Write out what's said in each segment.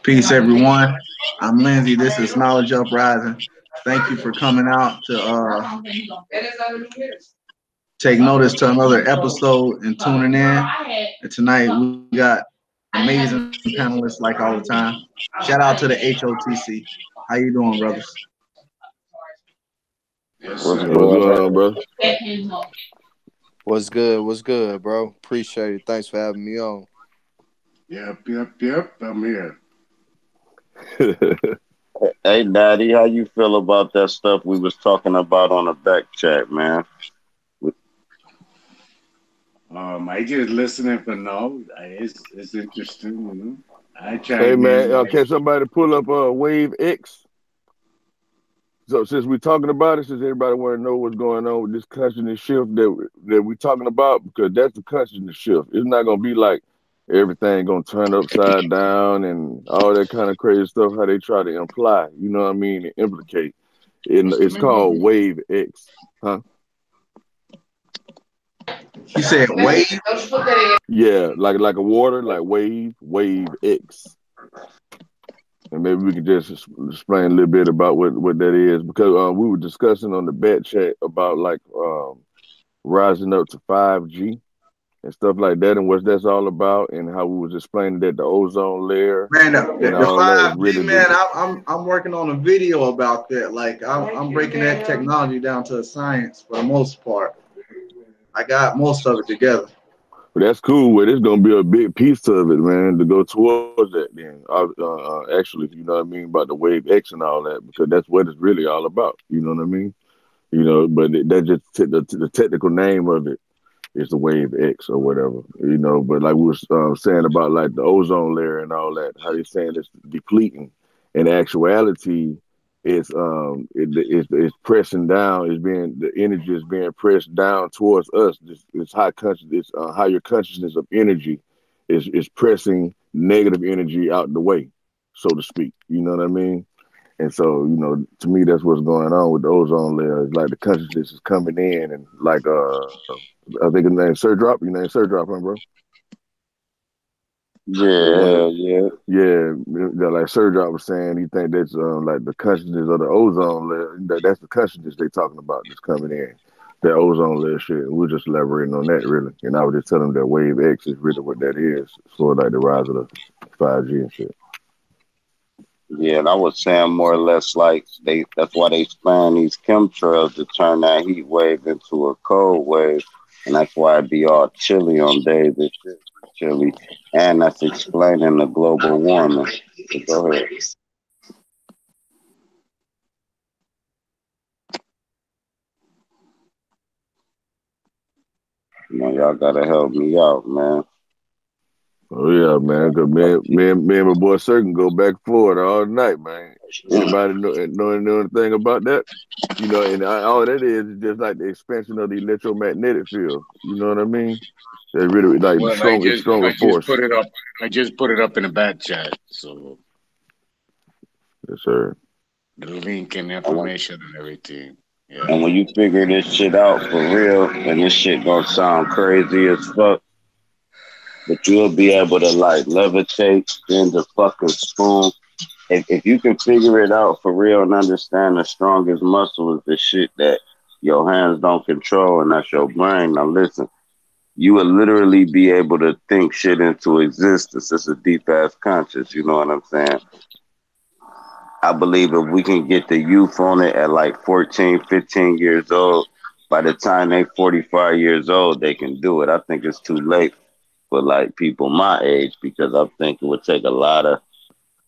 Peace, everyone. I'm Lindsay. This is Knowledge Uprising. Thank you for coming out to take notice to another episode and tuning in. And tonight we got amazing panelists like all the time. Shout out to the HOTC. How you doing, brothers? Yes, What's sir. going What's on, happening? bro? What's good? What's good, bro? Appreciate it. Thanks for having me on. Yep. I'm here. Hey, Daddy, how you feel about that stuff we was talking about on the back chat, man? I just listening for now. It's interesting, you know. I Hey, chime man, in like can somebody pull up Wave X? So since we're talking about it, since everybody want to know what's going on with this consciousness shift that we're talking about, because that's the consciousness shift. It's not gonna be like everything gonna turn upside down and all that kind of crazy stuff how they try to imply. You know what I mean? And implicate. what's the It's name of called it? Wave X, huh? You said wave. Yeah, like a water, like Wave X. And maybe we can just explain a little bit about what that is, because we were discussing on the bat chat about like rising up to 5G and stuff like that, and what that's all about, and how we was explaining that the ozone layer Man, and the all that is 5G, really man, I'm working on a video about that. Like I'm breaking that technology down to a science for the most part. I got most of it together. but that's cool. But it's gonna be a big piece of it, man, to go towards that. Then, actually, you know what I mean about the Wave X and all that, because that's what it's really all about. You know what I mean? You know, but that just the technical name of it is the Wave X or whatever, you know. But like we were saying about like the ozone layer and all that, how they saying it's depleting. In actuality, it's pressing down. It's being the energy is being pressed down towards us. This high conscious, this higher consciousness of energy is pressing negative energy out the way, so to speak. You know what I mean? And so, you know, to me, that's what's going on with the ozone layer. It's like the consciousness is coming in, and like, I think his name Sir Drop. Your name Sir Drop, huh, bro? The one that, Yeah, yeah. yeah, like Sir Drop was saying, he think that's like the consciousness of the ozone layer. That's the consciousness they talking about that's coming in. That ozone layer shit. And we're just elaborating on that, really. And I was just telling them that Wave X is really what that is for, like the rise of the 5G and shit. Yeah, and I was saying more or less like that's why they plan these chemtrails to turn that heat wave into a cold wave. And that's why it be all chilly on days that shit chilly. And that's explaining the global warming. So go ahead. You know, y'all gotta help me out, man. Oh yeah, man. Cause me and my boy Sir can go back and forth all night, man. Anybody know anything about that? You know, and all that is just like the expansion of the electromagnetic field. You know what I mean? They really like Well, it's stronger I just force. put it up. I just put it up in the back chat. So Yes, sir. the link and And when, information and everything. Yeah. and when you figure this shit out for real, and this shit gonna sound crazy as fuck, but you'll be able to like levitate in the fucking spoon. If you can figure it out for real and understand the strongest muscle is the shit that your hands don't control, and that's your brain. Now listen, you would literally be able to think shit into existence. It's a deep ass conscious, you know what I'm saying? I believe if we can get the youth on it at like 14, 15 years old, by the time they 45 years old, they can do it. I think it's too late for like people my age, because I think it would take a lot of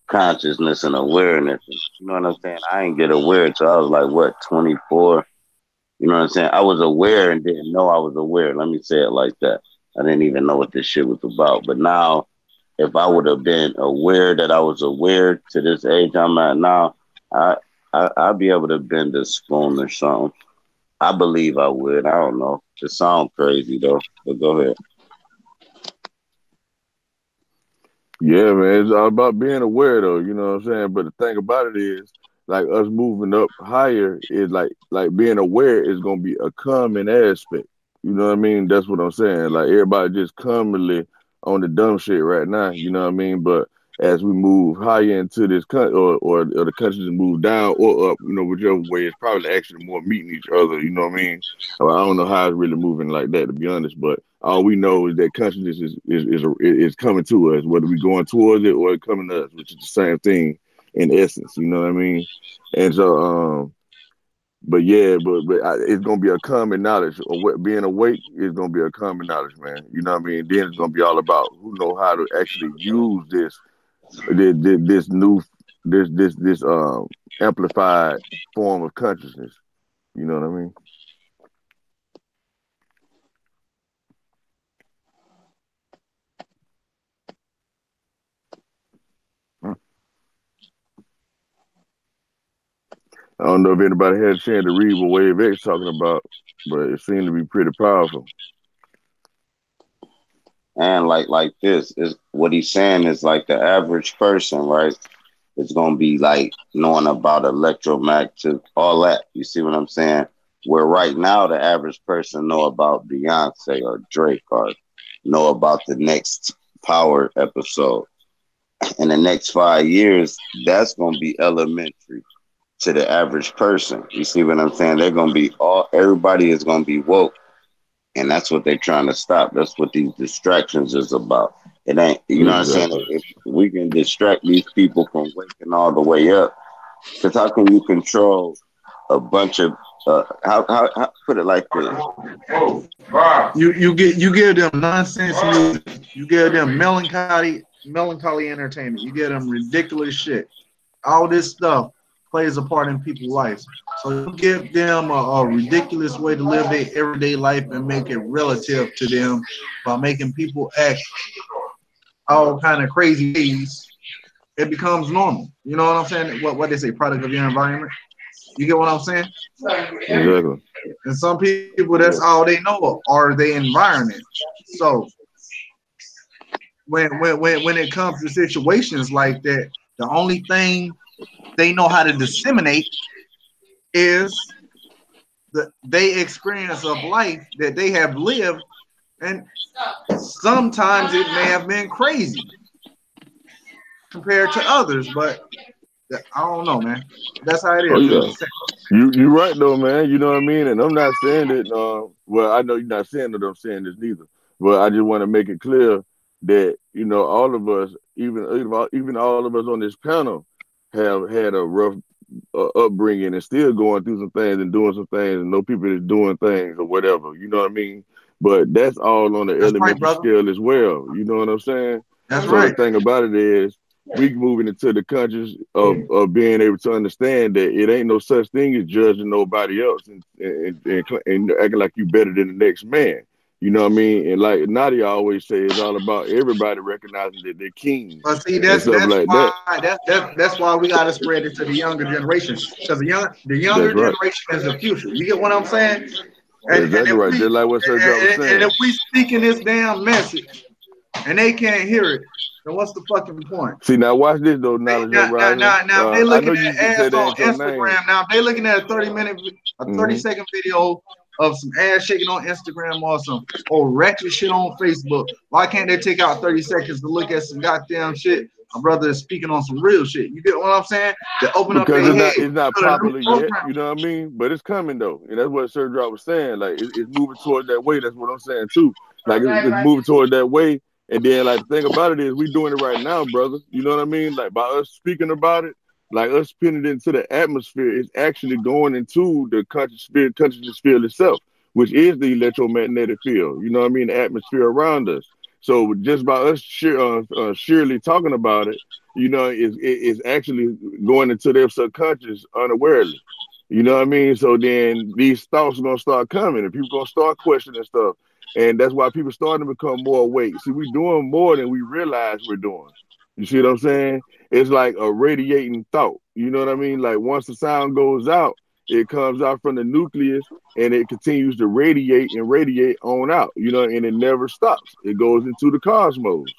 consciousness and awareness. And, you know what I'm saying? I ain't get aware until I was like, what, 24? You know what I'm saying? I was aware and didn't know I was aware. Let me say it like that. I didn't even know what this shit was about. But now, if I would have been aware that I was aware to this age I'm at now, I, I'd be able to bend a spoon or something. I believe I would. I don't know. It sounds crazy though. But go ahead. Yeah, man. It's all about being aware, though. You know what I'm saying? But the thing about it is, like us moving up higher is like being aware is gonna be a common aspect. You know what I mean? That's what I'm saying. Like everybody just commonly on the dumb shit right now. You know what I mean? But as we move higher into this country, or the countries move down or up, whichever way, it's probably actually more meeting each other. You know what I mean? I don't know how it's really moving like that, to be honest. But all we know is that consciousness is coming to us, whether we're going towards it or coming to us, which is the same thing in essence. You know what I mean? And so, but yeah, but it's gonna be a common knowledge. Or being awake is gonna be a common knowledge, man. You know what I mean? Then it's gonna be all about who know how to actually use this amplified form of consciousness. You know what I mean? I don't know if anybody had a chance to read what Wave X talking about, but it seemed to be pretty powerful. And like this is what he's saying is like the average person, right? It's gonna be like knowing about electromagnetic, all that. You see what I'm saying? Where right now the average person know about Beyonce or Drake or know about the next Power episode. In the next 5 years, that's gonna be elementary to the average person. You see what I'm saying? They're gonna be everybody is gonna be woke. And that's what they're trying to stop. That's what these distractions is about. It ain't, you know what I'm saying? If we can distract these people from waking all the way up, because how can you control a bunch of how put it like this? You give them nonsense music. You give them melancholy entertainment. You give them ridiculous shit. All this stuff plays a part in people's lives. So you give them a ridiculous way to live their everyday life and make it relative to them by making people act all kind of crazy ways. It becomes normal. You know what I'm saying? What they say, product of your environment. You get what I'm saying? Exactly. And some people, that's all they know are their environment. So when it comes to situations like that, the only thing they know how to disseminate is they experience of life that they have lived, and sometimes it may have been crazy compared to others, but I don't know, man. That's how it is. Oh, yeah. You're right though, man. You know what I mean? And I'm not saying that well, I know you're not saying that I'm saying this neither, but I just want to make it clear that, all of us, even all of us on this panel, have had a rough upbringing and still going through some things and doing some things, and know people that's doing things or whatever. You know what I mean? But that's all on the elementary scale as well. You know what I'm saying? That's so right. The thing about it is, we moving into the conscious of being able to understand that it ain't no such thing as judging nobody else and acting like you better than the next man. You know what I mean? And like Nadia always says, it's all about everybody recognizing that they're kings. But see, that's why we got to spread it to the younger generation, because the younger generation is the future. You get what I'm saying? And, exactly right. Just like what Sir Joe was saying. And if we speaking this damn message and they can't hear it, then what's the fucking point? See, now watch this though. Now they looking at ass on Instagram. Now they looking at a 30-second video of some ass shaking on Instagram or some ratchet shit on Facebook. Why can't they take out 30 seconds to look at some goddamn shit? My brother is speaking on some real shit. You get what I'm saying? To open up their head. It's not popular yet, you know what I mean? But it's coming though. And that's what Sir Drop was saying. Like it's moving toward that way. That's what I'm saying too. Like it's moving toward that way. And then like the thing about it is we doing it right now, brother. You know what I mean? Like by us speaking about it, like us putting it into the atmosphere, it's actually going into the consciousness field itself, which is the electromagnetic field. You know what I mean? The atmosphere around us. So just by us surely talking about it, it's actually going into their subconscious unawarely. You know what I mean? So then these thoughts are gonna start coming, and people gonna start questioning stuff, and that's why people starting to become more awake. See, we're doing more than we realize we're doing. You see what I'm saying? It's like a radiating thought. You know what I mean? Like once the sound goes out, it comes out from the nucleus and it continues to radiate on out, and it never stops. It goes into the cosmos.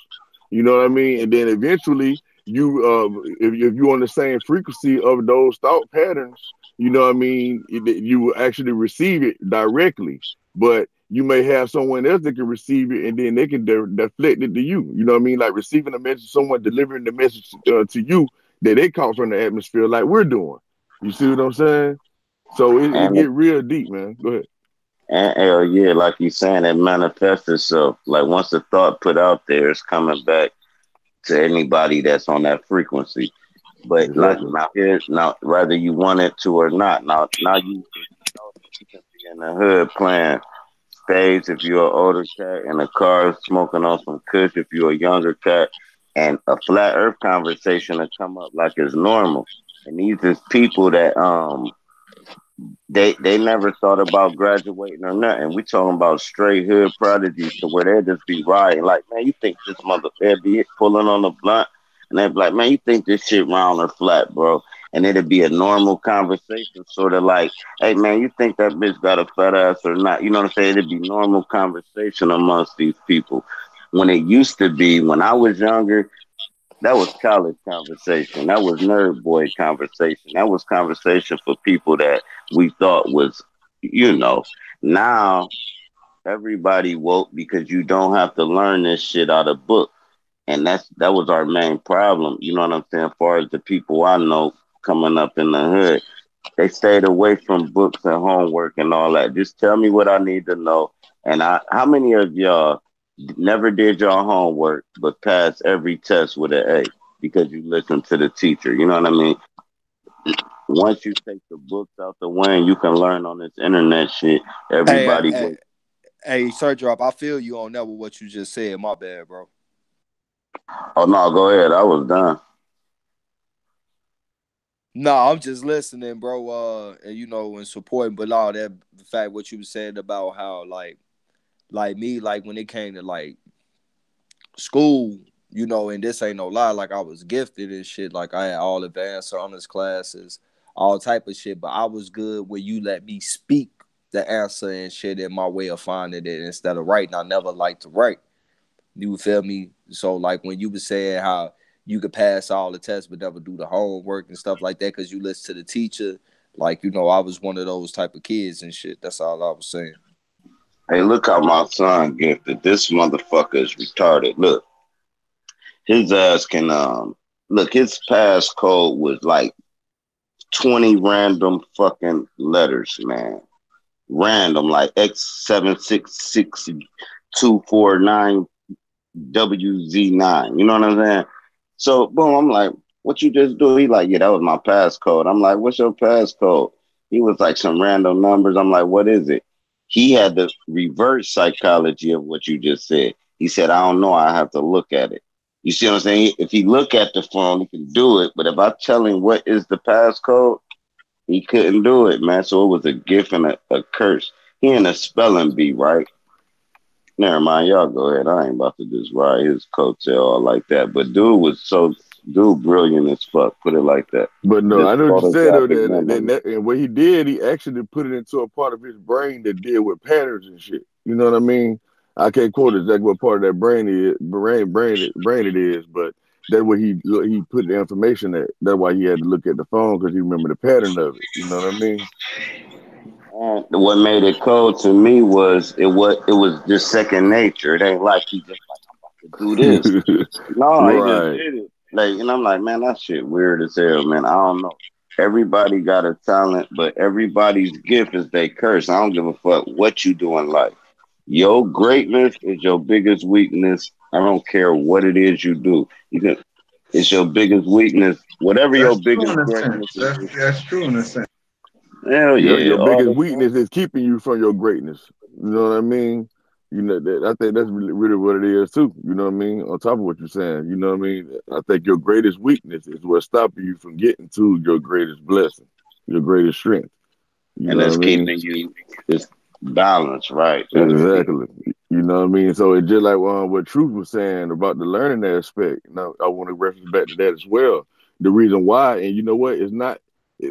You know what I mean? And then eventually if you're on the same frequency of those thought patterns, you know what I mean, you will actually receive it directly. But you may have someone else that can receive it, and then they can deflect it to you. You know what I mean? Like receiving a message, someone delivering the message to you that they caught from the atmosphere, like we're doing. You see what I'm saying? So it get real deep, man. Go ahead. And yeah, like you saying, it manifests itself. Like once the thought put out there, it's coming back to anybody that's on that frequency. But Exactly. like now, whether you want it to or not, now you can be in the hood playing spades if you're an older cat, in a car smoking on some kush if you're a younger cat, and a flat Earth conversation will come up like it's normal. And these is people that they never thought about graduating or nothing. We talking about straight hood prodigies to where they just be riding. Like, man, you think this motherfucker be pulling on the blunt? And they'd be like, man, you think this shit round or flat, bro? And it'd be a normal conversation, sort of like, hey, man, you think that bitch got a fat ass or not? You know what I'm saying? It'd be normal conversation amongst these people. When it used to be, when I was younger, that was college conversation. That was nerd boy conversation. That was conversation for people that we thought was, now everybody woke because you don't have to learn this shit out of book. And that was our main problem. You know what I'm saying? As far as the people I know coming up in the hood, they stayed away from books and homework and all that. Just tell me what I need to know. And how many of y'all never did your homework but passed every test with an A because you listened to the teacher? You know what I mean? Once you take the books out the way and you can learn on this internet shit, everybody Hey, Sir Drop, I feel you on that with what you just said. My bad, bro. Oh no, go ahead. I was done. No, I'm just listening, bro. And and supporting, but all that the fact what you were saying about how like me, like when it came to like school, and this ain't no lie, like I was gifted and shit. Like I had all advanced honors classes, all type of shit. But I was good when you let me speak the answer and shit in my way of finding it instead of writing. I never liked to write. You feel me? So like when you were saying how you could pass all the tests but never do the homework and stuff like that because you listen to the teacher, like I was one of those type of kids and shit. That's all I was saying. Hey, look how my son gifted. This motherfucker is retarded. Look, his ass can look. His passcode was like 20 random fucking letters, man. Random, like X766249 WZ9. You know what I'm saying? So boom, I'm like, what you just do? He like, yeah, that was my passcode. I'm like, what's your passcode? He was like some random numbers. I'm like, what is it? He had the reverse psychology of what you just said. He said, I don't know. I have to look at it. You see what I'm saying? If he look at the phone, he can do it. But if I tell him what is the passcode, he couldn't do it, man. So it was a gift and a curse. He in a spelling bee, right? Never mind, y'all go ahead. I ain't about to just ride his coattail all like that. But dude brilliant as fuck. Put it like that. But no, Just I know what you said though. photographic And what he did, he actually put it into a part of his brain that deal with patterns and shit. You know what I mean? I can't quote exactly what part of that brain it is, but that's where he put the information at. That's why he had to look at the phone because he remember the pattern of it. You know what I mean? And what made it cold to me was it was just second nature. It ain't like he just like I'm about to do this. No, he just Right. did it. Like, and I'm like, man, that shit weird as hell, man. I don't know. Everybody got a talent, but everybody's gift is they curse. I don't give a fuck what you do in life. Your greatness is your biggest weakness. I don't care what it is you do. It's your biggest weakness. Whatever your That's true biggest in a greatness sense. is. That's true in a sense. Hell yeah. Your All biggest the weakness is keeping you from your greatness. You know what I mean? You know that I think that's really what it is too. You know what I mean? On top of what you're saying, you know what I mean? I think your greatest weakness is what's stopping you from getting to your greatest blessing, your greatest strength. You and know that's what I mean? keeping you it's balance, right? That's key. Exactly. You know what I mean? So it's just like what Truth was saying about the learning aspect. Now I want to reference back to that as well. The reason why, and you know what, it's not.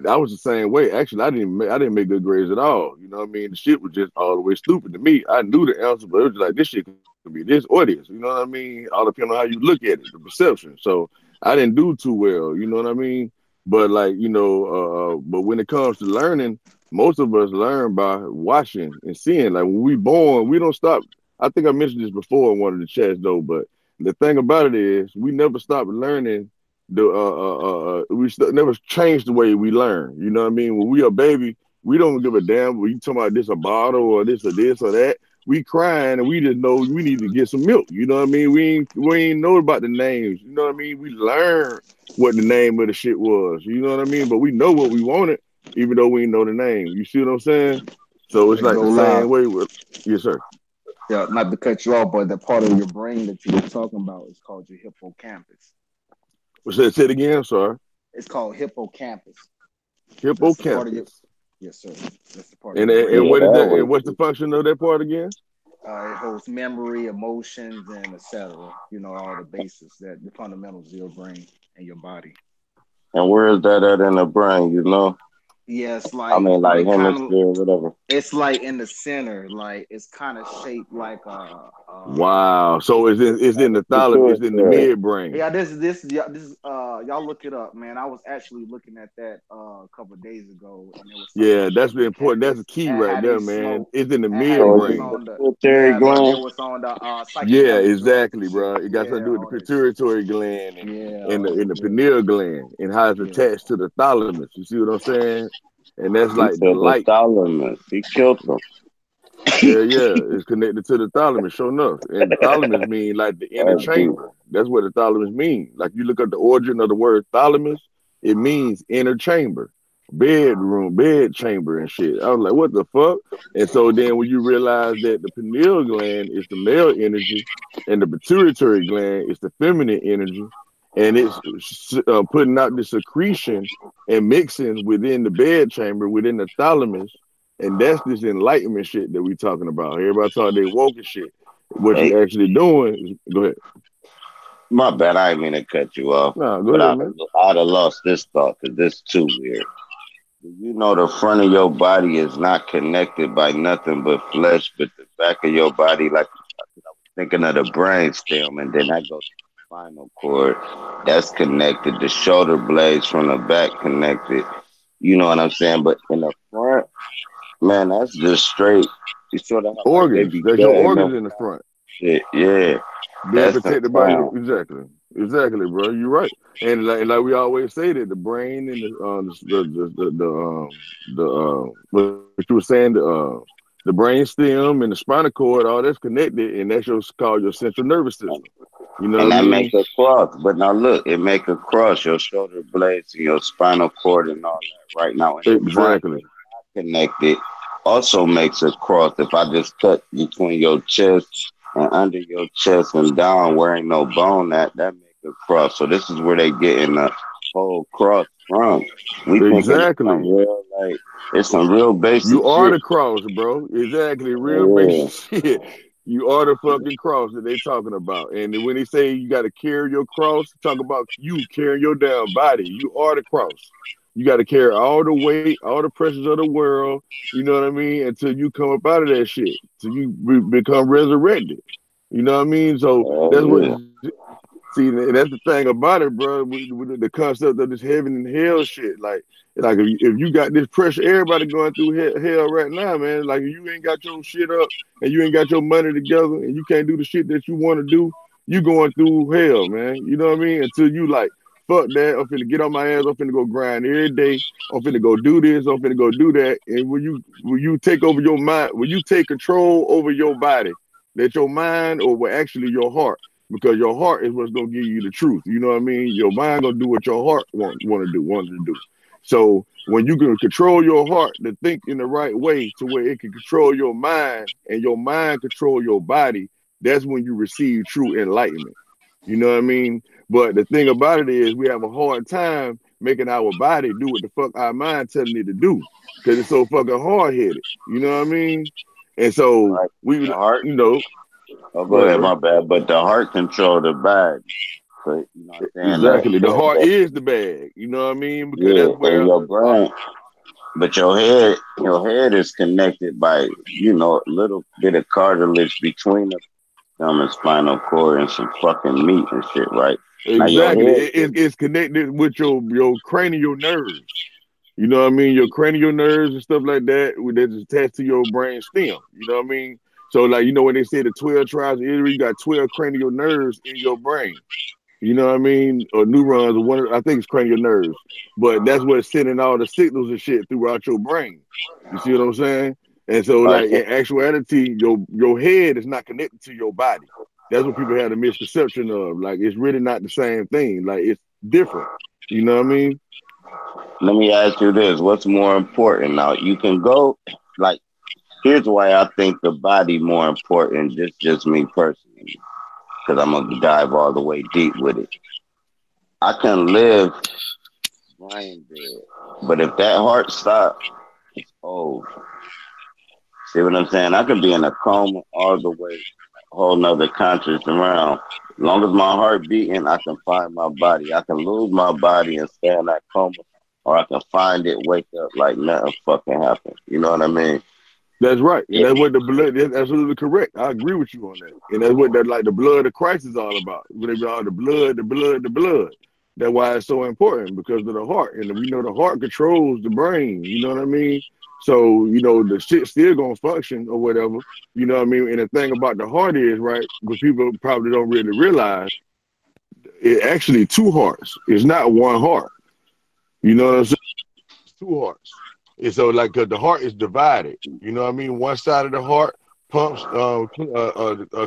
I was the same way. Actually, I didn't make good grades at all. You know what I mean? The shit was just all the way stupid to me. I knew the answer, but it was like this shit could be this or this. You know what I mean? All depending on how you look at it, the perception. So I didn't do too well. You know what I mean? But like but when it comes to learning, most of us learn by watching and seeing. Like when we born, we don't stop. I think I mentioned this before in one of the chats though, but the thing about it is we never stop learning. Never change the way we learn. You know what I mean? When we a baby, we don't give a damn. When you talking about this a bottle or this or that, we crying and we just know we need to get some milk. You know what I mean? We ain't know about the names. You know what I mean? We learned what the name of the shit was. You know what I mean? But we know what we wanted, even though we ain't know the name. You see what I'm saying? So it's like the same way with yes, sir. Yeah, not to cut you off, but the part of your brain that you were talking about is called your hippocampus. Say it again, sorry. It's called hippocampus. Hippocampus. Yes, sir. That's the part. And what is that? And what's the function of that part again? It holds memory, emotions, and etc. You know, all the bases, the fundamentals of your brain and your body. And where is that at in the brain? You know? Yeah, it's like hemisphere or whatever. It's like in the center, like it's kind of shaped like a. Wow! So it's in the thalamus, it's in the midbrain. Yeah, this y'all look it up, man. I was actually looking at that a couple of days ago, and it was that's the important. That's the key right there, man. It's in the midbrain. Pituitary gland. It was on the yeah, exactly, bro. It got something to do with the pituitary gland and the pineal gland and how it's attached to the thalamus. You see what I'm saying? And that's like the light. Thalamus. He killed them. Yeah, it's connected to the thalamus, sure enough. And the thalamus means like the inner chamber. That's what the thalamus means. Like you look at the origin of the word thalamus, it means inner chamber, bedroom, bed chamber and shit. I was like, what the fuck? And so then when you realize that the pineal gland is the male energy and the pituitary gland is the feminine energy, and it's putting out the secretion and mixing within the bed chamber, within the thalamus. And that's this enlightenment shit that we talking about. Everybody talking they woke and shit. What you actually doing is, go ahead. My bad, I didn't mean to cut you off. No, go ahead, man. I'd have lost this thought because this is too weird. You know the front of your body is not connected by nothing but flesh, but the back of your body, like I was thinking of the brain stem, and then that goes to the spinal cord. That's connected. The shoulder blades from the back connected. You know what I'm saying? But in the front, man, that's just straight. You sort of organs. There's your organs in the front. Shit, yeah. Being protected by you. Exactly, bro. You're right. And like we always say that the brain and what you were saying, the brain stem and the spinal cord, all that's connected, and that's called your central nervous system. You know, and that makes a cross. But now look, it make a cross your shoulder blades and your spinal cord and all that right now. Exactly. Connected also makes a cross. If I just cut between your chest and under your chest and down where ain't no bone, that makes a cross. So this is where they getting the whole cross from. Exactly. It's some real basic You are the cross, bro. Exactly. Real basic shit. You are the fucking cross that they talking about. And when they say you got to carry your cross, talk about you carrying your damn body. You are the cross. You got to carry all the weight, all the pressures of the world, you know what I mean, until you come up out of that shit, till you become resurrected. You know what I mean? So that's what. See, that's the thing about it, bro. With the concept of this heaven and hell shit, like if you got this pressure, everybody going through hell right now, man. Like if you ain't got your shit up and you ain't got your money together and you can't do the shit that you want to do, you going through hell, man. You know what I mean? Until you like, fuck that, I'm finna get on my ass, I'm finna go grind every day, I'm finna go do this, I'm finna go do that. And when you take over your mind, when you take control over your body, that your mind or actually your heart, because your heart is what's gonna give you the truth. You know what I mean? Your mind gonna do what your heart wanted to do. So when you can control your heart to think in the right way to where it can control your mind and your mind control your body, that's when you receive true enlightenment. You know what I mean? But the thing about it is we have a hard time making our body do what the fuck our mind telling it to do because it's so fucking hard-headed. You know what I mean? And so we, heart, you know. Oh, go ahead, my bad. But the heart control the bag. But, you know what I'm saying? Exactly. The heart is the bag. You know what I mean? Because that's where your brain. But your head is connected by, you know, a little bit of cartilage between the thumb and spinal cord and some fucking meat and shit, right? Exactly. It's connected with your cranial nerves. You know what I mean? Your cranial nerves and stuff like that, that's attached to your brain stem. You know what I mean? So, like, you know, when they say the 12 tribes of Israel, you got 12 cranial nerves in your brain. You know what I mean? Or neurons, or one, I think it's cranial nerves. But that's what's sending all the signals and shit throughout your brain. You see what I'm saying? And so, Like, like, in actuality, your head is not connected to your body. That's what people have the misconception of. Like, it's really not the same thing. Like, it's different. You know what I mean? let me ask you this: what's more important? Now, you can go like. Here's why I think the body more important. Just me personally, because I'm gonna dive all the way deep with it. I can live brain dead, but if that heart stops, it's old. See what I'm saying? I can be in a coma all the way, a whole nother conscious around. As long as my heart beating, I can find my body. I can lose my body and stay in that coma, or I can find it, wake up like nothing fucking happened. You know what I mean? That's right. And Yeah. that's what the blood is absolutely correct. I agree with you on that. And that's what that like the blood of Christ is all about. When they be all the blood, the blood, the blood. That's why it's so important because of the heart. And we know the heart controls the brain. You know what I mean? So, you know, the shit still gonna function or whatever. You know what I mean? And the thing about the heart is, right, because people probably don't really realize it actually two hearts. It's not one heart. You know what I'm saying? Two hearts. And so, like, the heart is divided. You know what I mean? One side of the heart pumps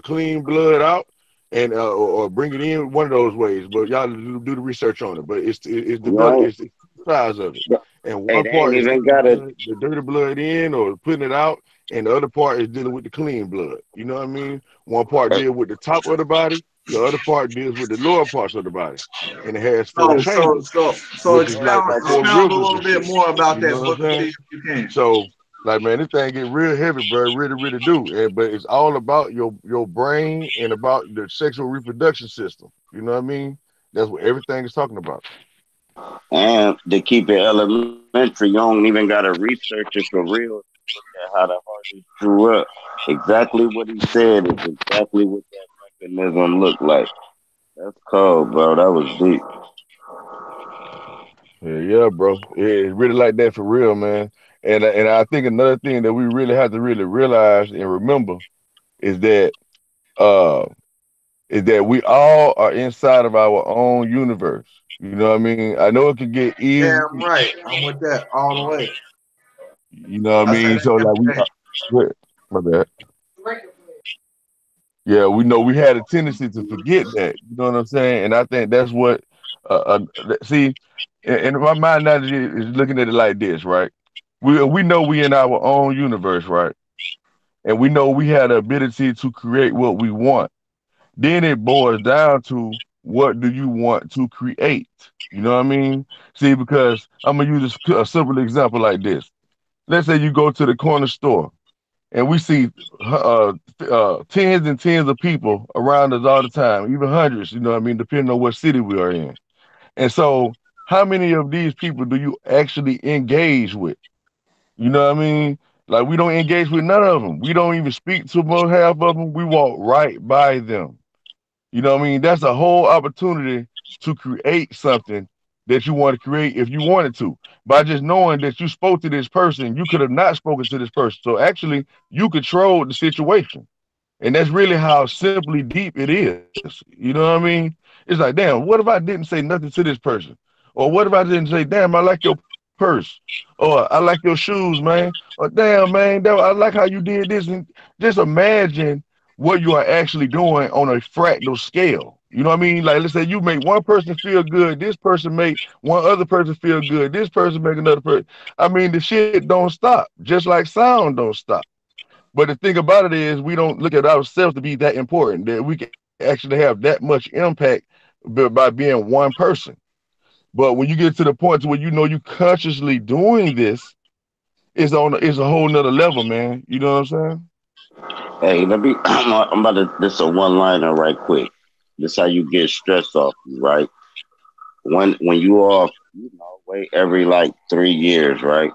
clean blood out and or bring it in one of those ways. But y'all do the research on it. But it's the blood. You It's the size of it. ain't, And hey, one they ain't part is even taking got it. the dirty blood in or putting it out, and the other part is dealing with the clean blood. You know what I mean? One part deals with the top of the body. The other part deals with the lower parts of the body, and it has four chambers, So which is like expound four expound a rivers little and bit shit. more about You know that what I'm book, saying? if you can. So, like, man, this thing get real heavy, bro. Really, really do. But it's all about your brain and about the sexual reproduction system. You know what I mean? That's what everything is talking about. And to keep it elementary, you don't even got to research it for real. Look at how the heart is drew up. Exactly what he said is exactly what that mechanism looked like. That's cold, bro. That was deep. Yeah, bro. It's really like that for real, man. And I think another thing that we really have to really realize and remember is that uh we all are inside of our own universe. You know what I mean? I know it could get easy. Damn right. I'm with that all the way. You know what I I said mean? that So every like we, day. my bad. Yeah, we know we had a tendency to forget that. You know what I'm saying? And I think that's what. See, in my mind now is looking at it like this, right? We know we in our own universe, right? And we know we had the ability to create what we want. Then it boils down to what do you want to create? You know what I mean? See, because I'm gonna use a simple example like this. Let's say you go to the corner store and we see tens and tens of people around us all the time, even hundreds, you know what I mean, depending on what city we are in. And so, how many of these people do you actually engage with? You know what I mean? Like, we don't engage with none of them. We don't even speak to most half of them. We walk right by them. You know what I mean? That's a whole opportunity to create something that you want to create if you wanted to. By just knowing that you spoke to this person, you could have not spoken to this person. So actually, you controlled the situation. And that's really how simply deep it is. You know what I mean? It's like, damn, what if I didn't say nothing to this person? Or what if I didn't say, damn, I like your purse? Or I like your shoes, man. Or damn, man, I like how you did this. And just imagine what you are actually doing on a fractal scale. You know what I mean? Like, let's say you make one person feel good, this person make one other person feel good, this person make another person. I mean, the shit don't stop, just like sound don't stop. But the thing about it is, we don't look at ourselves to be that important that we can actually have that much impact by being one person. But when you get to the point to where you know you consciously doing this, it's a whole nother level, man. You know what I'm saying? Hey, let me. I'm about to. This a one liner right quick. This how you get stress off you, right? When you off, wait every like 3 years, right?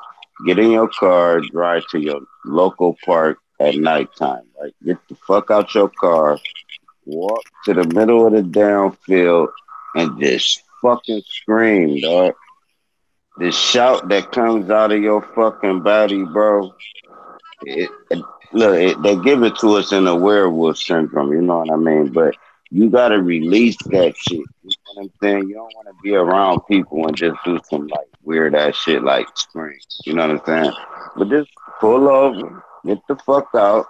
Get in your car, drive to your local park at nighttime, right? Get the fuck out your car, walk to the middle of the downfield, and just fucking scream, dog. the shout that comes out of your fucking body, bro. They give it to us in a werewolf syndrome. You know what I mean? But you gotta release that shit. You know what I'm saying? You don't want to be around people and just do some like weird ass shit like scream. You know what I'm saying? But just pull over, get the fuck out,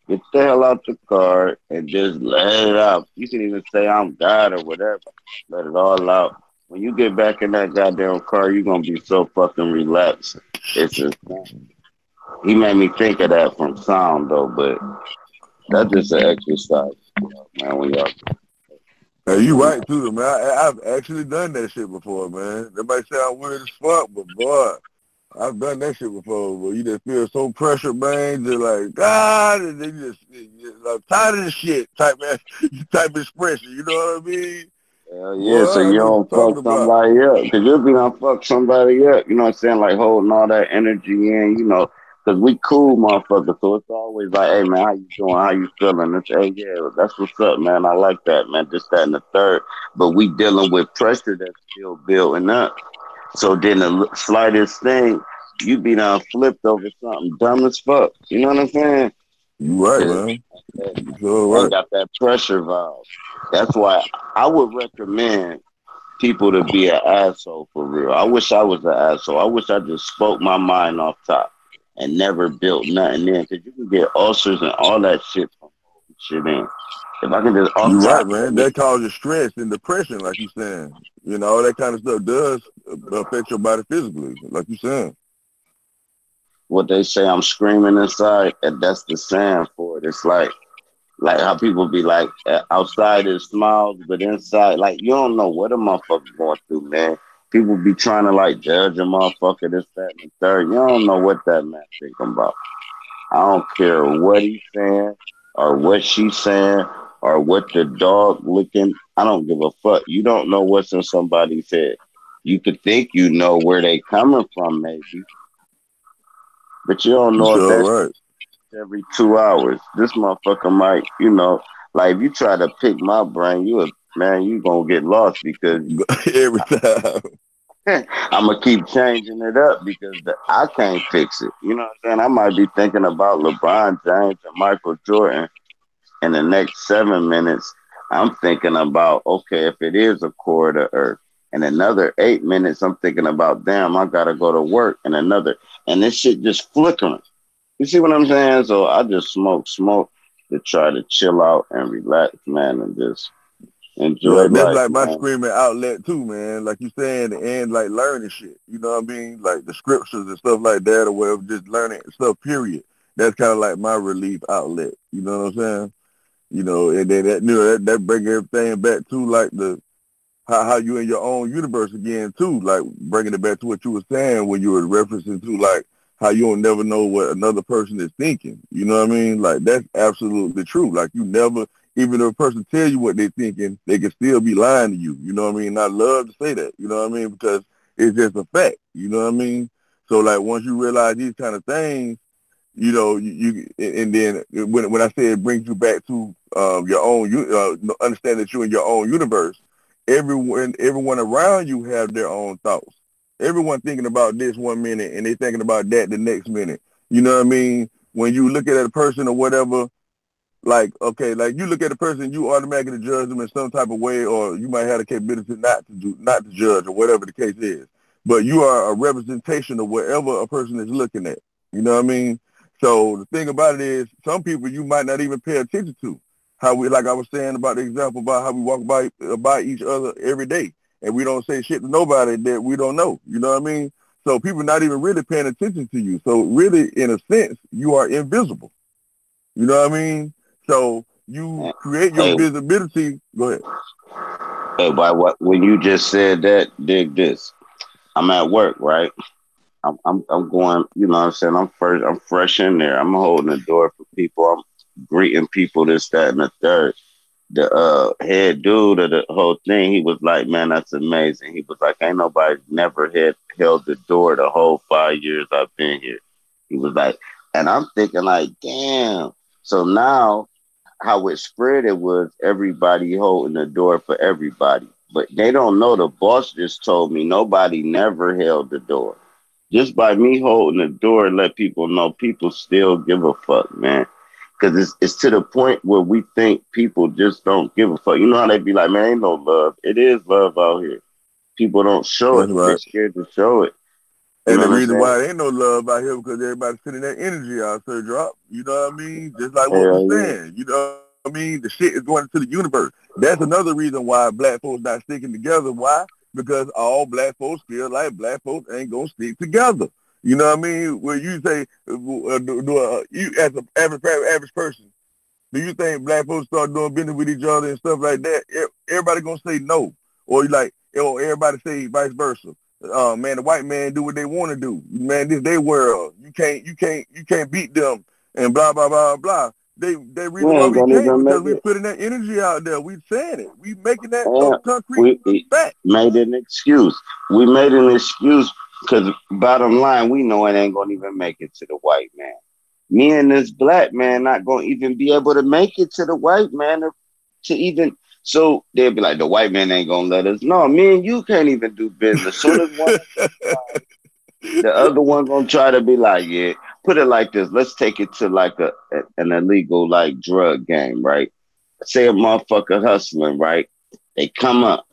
get the hell out the car, and just let it out. You can even say I'm God or whatever. Let it all out. When you get back in that goddamn car, you're gonna be so fucking relaxed. It's insane. He made me think of that from sound though, but that's just an exercise, man. When y'all, Hey, you right too, man. I've actually done that shit before, man. That might sound weird as fuck, but boy, I've done that shit before. But you just feel so pressured, man. Just like God, and then I'm tired of this shit type expression. You know what I mean? hell yeah, so Boy, I you know what don't you're talking fuck about. somebody up, because you'll be done fuck somebody up. You know what I'm saying? Like holding all that energy in, because we cool motherfuckers. So it's always like, hey man, how you doing? How you feeling? It's hey yeah, that's what's up, man. I like that, man. This, that, and the third. But we dealing with pressure that's still building up. So then the slightest thing, you be done flipped over something dumb as fuck. You know what I'm saying? You right, 'Cause man. that, You so that right. got that pressure valve. That's why I would recommend people to be an asshole for real. I wish I was an asshole. I wish I just spoke my mind off top and never built nothing in. Because you can get ulcers and all that shit from holding shit in. If I can just off You right, top, man. That causes stress and depression, like you saying. You know, all that kind of stuff does affect your body physically, like you saying. what they say, I'm screaming inside, and that's the saying for it. It's like how people be like, outside is smiles, but inside, like you don't know what a motherfucker going through, man. People be trying to like judge a motherfucker, this, that, and the third. You don't know what that man thinking about. I don't care what he's saying or what she's saying or what the dog looking. I don't give a fuck. You don't know what's in somebody's head. You could think you know where they coming from, maybe, but you don't You know if that's sure right. every 2 hours. This motherfucker might, like if you try to pick my brain, you gonna get lost because Every time. I'm gonna keep changing it up because I can't fix it. You know what I'm saying? I might be thinking about LeBron James and Michael Jordan in the next 7 minutes. I'm thinking about, okay, if it is a core to Earth. In another 8 minutes, I'm thinking about, damn, I gotta go to work. And this shit just flickering. You see what I'm saying? So I just smoke to try to chill out and relax, man, and just enjoy Yeah, that's life, like my man. screaming outlet too, man. Like you saying, and like learning shit. You know what I mean? Like the scriptures and stuff like that, or whatever. Just learning stuff. Period. That's kind of like my relief outlet. You know what I'm saying? You know, and then that bring everything back to like the how you in your own universe again too. Like bringing it back to what you were saying when you were referencing to like how you don't never know what another person is thinking. You know what I mean? Like that's absolutely true. Like you never, even if a person tell you what they're thinking, they can still be lying to you. You know what I mean? And I love to say that. You know what I mean? Because it's just a fact. You know what I mean? So like once you realize these kind of things, you know, you and then when I say it brings you back to your own, understand that you're in your own universe. Everyone around you have their own thoughts. Everyone thinking about this 1 minute and they thinking about that the next minute. You know what I mean? When you look at a person or whatever, like okay, like you look at a person, you automatically judge them in some type of way, or you might have the capability not to judge, or whatever the case is. But you are a representation of whatever a person is looking at. You know what I mean? So the thing about it is, some people you might not even pay attention to. How we, like I was saying about the example about how we walk by each other every day, and we don't say shit to nobody that we don't know. You know what I mean? So people not even really paying attention to you. So really, in a sense, you are invisible. You know what I mean? So you create your Hey, visibility. Go ahead. hey, by what when you just said that, dig this. I'm at work, right? I'm going, you know what I'm saying? I'm fresh in there. I'm holding the door for people. I'm greeting people, this, that, and the third. The head dude of the whole thing, he was like, man, that's amazing. He was like, ain't nobody never had held the door the whole 5 years I've been here. He was like, and I'm thinking like, damn. So now how it spread, it was everybody holding the door for everybody. But they don't know the boss just told me nobody never held the door. Just by me holding the door, let people know people still give a fuck, man. Because it's to the point where we think people just don't give a fuck. You know how they be like, man, ain't no love. It is love out here. People don't show That's it. They're right. scared to show it. You And know the what I'm reason saying? why there ain't no love out here because everybody's sending that energy out, Sir Drop. You know what I mean? Just like what we're Hell yeah. saying. You know what I mean? The shit is going into the universe. That's another reason why black folks not sticking together. Why? Because all black folks feel like black folks ain't gonna stick together. You know what I mean? When you say, you as an average person, do you think black folks start doing business with each other and stuff like that? Everybody gonna say no, or everybody say vice versa. Man, the white man do what they want to do. Man, this they world. You can't beat them and blah blah blah blah. They We reason why ain't we gonna can't even because make we it. putting that energy out there. We saying it. We making that a And concrete we fact. made an excuse. We made an excuse because bottom line, we know it ain't gonna even make it to the white man. Me and this black man not gonna even be able to make it to the white man to even. So they'll be like, the white man ain't gonna let us. No, me and you can't even do business. Soon as one of us, the other one gonna try to be like, yeah. Put it like this. Let's take it to like an illegal like drug game, right? Say a motherfucker hustling, right? They come up.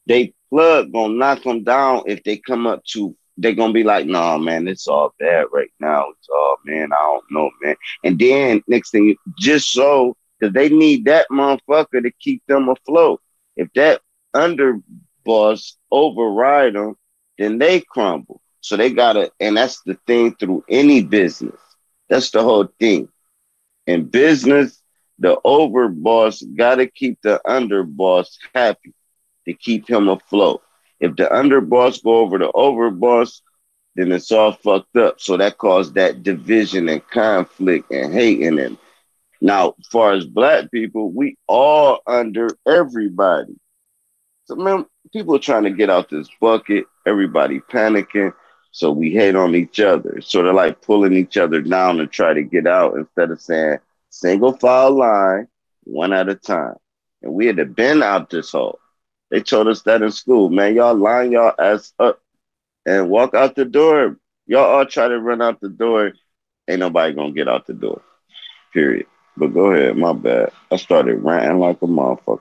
They plug gonna knock them down if they come up to. They gonna be like, nah, man, it's all bad right now. It's all, man, I don't know, man. And then next thing, just so because they need that motherfucker to keep them afloat. If that underboss override them, then they crumble. So they gotta, and that's the thing through any business. That's the whole thing. In business, the overboss gotta keep the underboss happy to keep him afloat. If the underboss go over the overboss, then it's all fucked up. So that caused that division and conflict and hating. And now, as far as black people, we all under everybody. So man, people are trying to get out this bucket. Everybody panicking. So we hate on each other. Sort of like pulling each other down to try to get out instead of saying single file line, one at a time. And we had to been out this hole. They told us that in school, man. Y'all line y'all ass up and walk out the door. Y'all all try to run out the door. Ain't nobody gonna get out the door. Period. But go ahead, my bad. I started ranting like a motherfucker.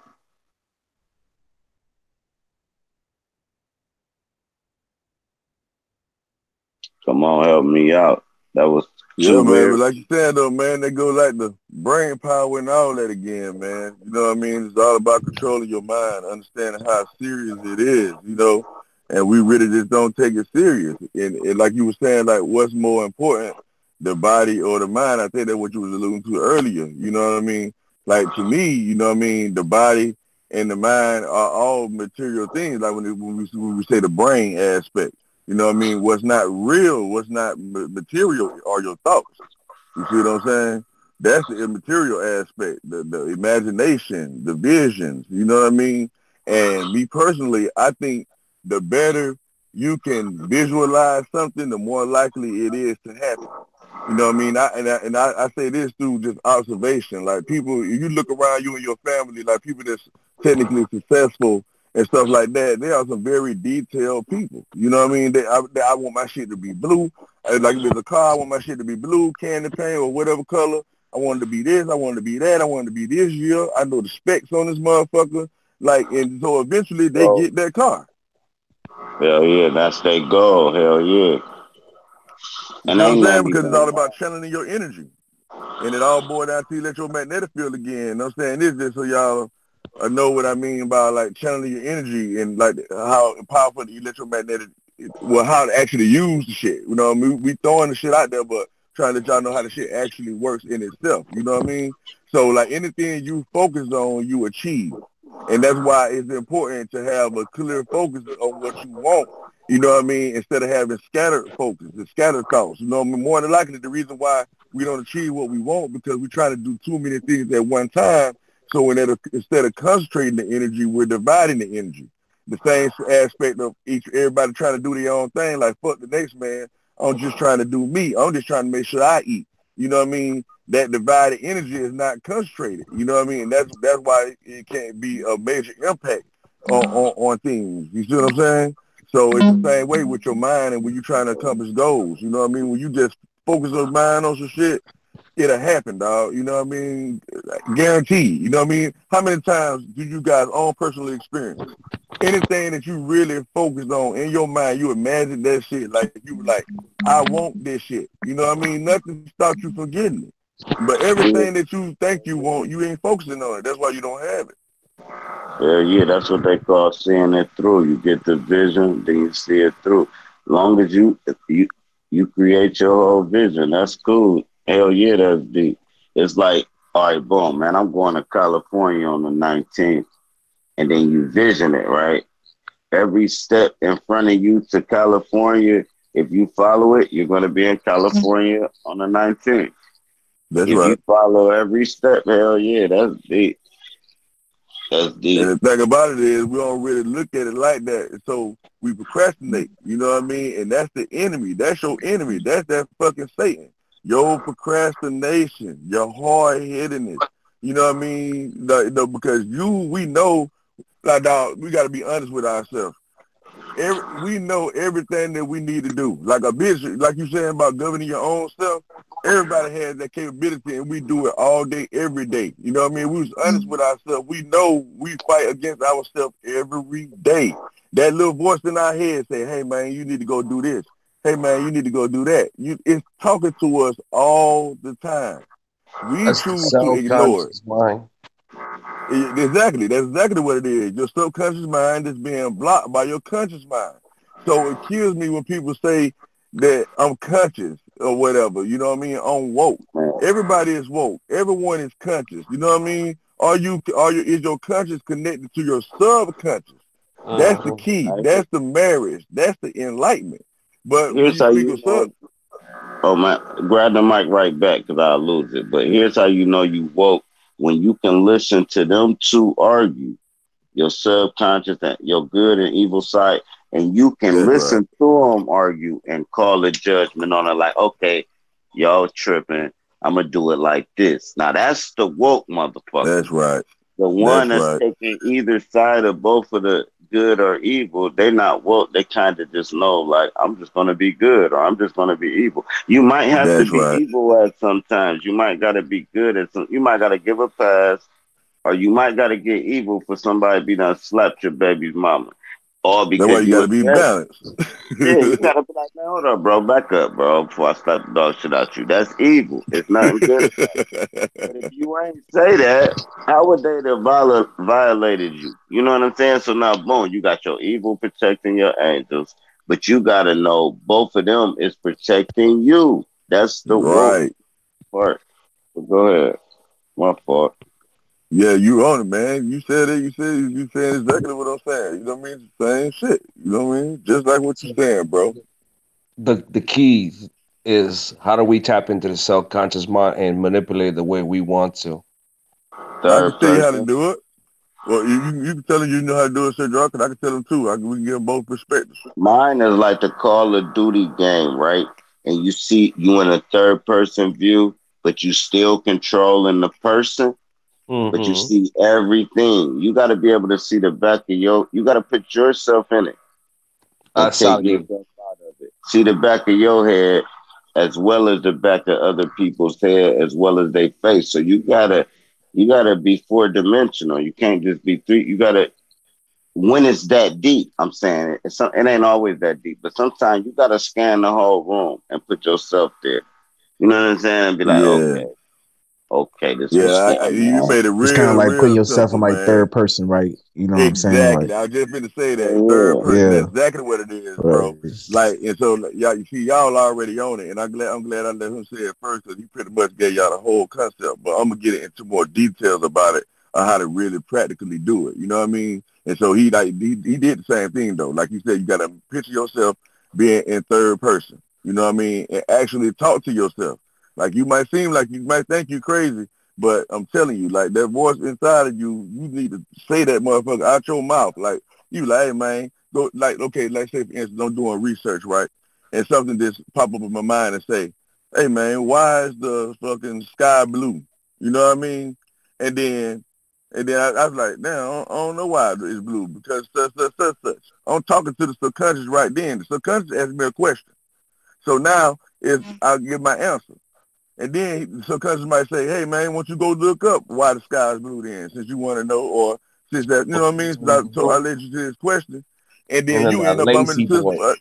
Come on, help me out. That was Yeah, too man. But weird. like you said, though, man, they go like the brain power and all that again, man. You know what I mean? It's all about controlling your mind, understanding how serious it is, you know. And we really just don't take it serious. And like you were saying, like what's more important, the body or the mind? I think that's what you was alluding to earlier. You know what I mean? Like to me, you know what I mean? The body and the mind are all material things. Like when we say the brain aspect. You know what I mean? What's not real, what's not material are your thoughts. You see what I'm saying? That's the immaterial aspect, the imagination, the visions, you know what I mean? And me personally, I think the better you can visualize something, the more likely it is to happen. You know what I mean? I say this through just observation. Like people, you look around you and your family, like people that's technically successful and stuff like that, they are some very detailed people. You know what I mean? I want my shit to be blue. Like if it's a car, I want my shit to be blue, candy paint or whatever color. I want it to be this, I want it to be that, I want it to be this year. I know the specs on this motherfucker. Like, and so eventually they So, get that car. hell yeah, that's their goal. Hell yeah. You And know what ain't I'm saying? nothing Because it's even all about channeling your energy. And it all boils down to electromagnetic field again. You know what I'm saying? This just so y'all know what I mean by like channeling your energy and like how powerful the electromagnetic, well, how to actually use the shit. You know what I mean? We throwing the shit out there, but trying to let y'all know how the shit actually works in itself. You know what I mean? So like anything you focus on, you achieve. And that's why it's important to have a clear focus on what you want. You know what I mean? Instead of having scattered focus and scattered thoughts. You know what I mean? More than likely, the reason why we don't achieve what we want because we're trying to do too many things at one time. So instead of concentrating the energy, we're dividing the energy. The same aspect of everybody trying to do their own thing, like fuck the next man. I'm just trying to do me. I'm just trying to make sure I eat. You know what I mean? That divided energy is not concentrated. You know what I mean? That's why it can't be a major impact on things. You see what I'm saying? So it's the same way with your mind and when you're trying to accomplish goals. You know what I mean? When you just focus your mind on some shit, it'll happen, dog. You know what I mean? Guaranteed. You know what I mean? How many times do you guys own personal experience? Anything that you really focus on in your mind, you imagine that shit like you were like, I want this shit. You know what I mean? Nothing stops you from getting it. But Yeah, everything that you think you want, you ain't focusing on it. That's why you don't have it. yeah, that's what they call seeing it through. You get the vision, then you see it through. Long as you create your whole vision, that's cool. Hell yeah, that's deep. It's like, all right, boom, man, I'm going to California on the 19th, and then you vision it, right? Every step in front of you to California, if you follow it, you're going to be in California on the 19th. That's If you right. follow every step, hell yeah, that's deep. That's And deep. the thing about it is we don't really look at it like that. And so we procrastinate. You know what I mean? And that's the enemy. That's your enemy. That's that fucking Satan. Your procrastination, your hard-headedness. You know what I mean? Because we know, like, dog, we got to be honest with ourselves. We know everything that we need to do. Like a business, like you saying about governing your own self, everybody has that capability and we do it all day, every day. You know what I mean? We was honest with ourselves. We know we fight against ourselves every day. That little voice in our head say, hey man, you need to go do this. Hey man, you need to go do that. It's talking to us all the time. We That's the choose to ignore it. subconscious mind. Exactly. That's exactly what it is. Your subconscious mind is being blocked by your conscious mind. So it kills me when people say that I'm conscious or whatever. You know what I mean? I'm woke. Man. Everybody is woke. Everyone is conscious. You know what I mean? Is your conscious connected to your subconscious? That's the key. That's the marriage. That's the enlightenment. But when Here's you how speak you of know. Oh man, grab the mic right back because I'll lose it. But here's how you know you woke when you can listen to them two argue, your subconscious and your good and evil side, and you can that's right. listen to them argue and call a judgment on it. Like, okay, y'all tripping. I'm gonna do it like this. Now that's the woke That's motherfuckers. right. The one That's that's right. taking either side of both of the good or evil, they not woke. They kind of just know, like, I'm just gonna be good or I'm just gonna be evil. You might have to That's be right. evil at sometimes. You might gotta be good at some. You might gotta give a pass, or you might gotta get evil for somebody be done slapped your baby's mama, or That's why because you you got a to be judge. balanced. Yeah, you gotta be like, man, hold up, bro, back up, bro, before I slap the dog shit out you. That's evil. It's nothing good about it. But if you ain't say that, how would they have violated you? You know what I'm saying? So now, boom, you got your evil protecting your angels, but you got to know both of them is protecting you. That's the woke Right. part. So go ahead. My fault. Yeah, you on it, man. You said it. You saying exactly what I'm saying. You know what I mean? Same shit. You know what I mean? Just like what you're saying, bro. The key is how do we tap into the subconscious mind and manipulate the way we want to. I can Third tell you how to person. do it. Well, you can tell them you know how to do it, Sir Jock, and I can tell them too. We can give them both perspectives. Mine is like the Call of Duty game, right? And you see you in a third person view, but you still controlling the person, but you Hmm. see everything. You got to be able to see the back of you got to put yourself in it and take Solid game. yourself out of it. See the back of your head as well as the back of other people's head as well as their face. So you gotta be four dimensional. You can't just be three. You gotta when it's that deep. I'm saying it ain't always that deep, but sometimes you gotta scan the whole room and put yourself there. You know what I'm saying? And be like, Yeah, okay, this yeah. what's going You on. made it It's kind of real, like putting real yourself in simple, like man. third person, right? You know what I'm saying? Like, Exactly. I was just going to say that third Yeah, person. yeah, That's exactly what it is, bro. right. Like, and so y'all, you see, y'all already on it, and I'm glad I let him say it first because he pretty much gave y'all the whole concept. But I'm gonna get into more details about it on how to really practically do it. You know what I mean? And so he did the same thing though. Like you said, you got to picture yourself being in third person. You know what I mean? And actually talk to yourself. Like you might think you crazy, but I'm telling you, like that voice inside of you, you need to say that motherfucker out your mouth. Like you like, hey man, go like okay, let's say for instance, I'm doing research, right? And something just pop up in my mind and say, hey man, why is the fucking sky blue? You know what I mean? And then And then I was like, damn, I don't know why it's blue because such. I'm talking to the subconscious right then. The subconscious asked me a question. So now I'll give my answer. And then the subconscious might say, hey, man, why don't you go look up why the sky is blue then, since you want to know, or since that, you know what I mean? So I led you to this question. And then you end up bumping into some,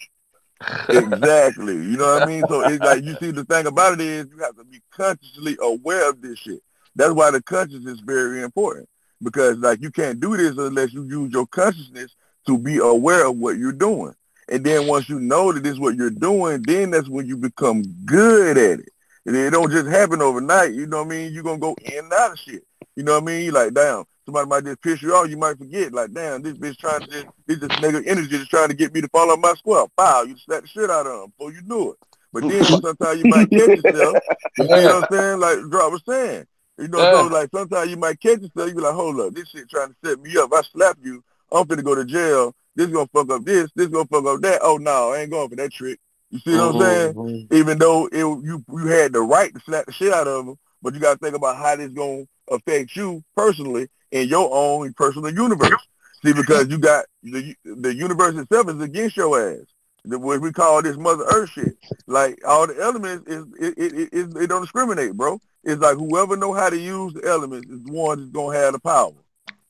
exactly. You know what I mean? So it's like, you see, the thing about it is you have to be consciously aware of this shit. That's why the conscious is very important, because like you can't do this unless you use your consciousness to be aware of what you're doing. And then once you know that this is what you're doing, then that's when you become good at it. And it don't just happen overnight. You know what I mean? You're going to go in and out of shit. You know what I mean? You like, damn, somebody might just piss you off. You might forget, like, damn, this bitch trying to this nigga energy just trying to get me to fall on my square. Pow, you slap the shit out of him before you do it. But then sometimes you might catch yourself. You see what I'm saying? Like Drop was saying. You know, so like sometimes you might catch yourself. You be like, hold up, this shit trying to set me up. If I slap you, I'm finna go to jail. This gonna fuck up this gonna fuck up that. Oh no, I ain't going for that trick. You see what I'm saying? Even though you had the right to slap the shit out of them, but you gotta think about how this gonna affect you personally in your own personal universe. See, because you got the universe itself is against your ass. What we call this Mother Earth shit. Like all the elements it don't discriminate, bro. It's like whoever know how to use the elements is the one that's gonna have the power.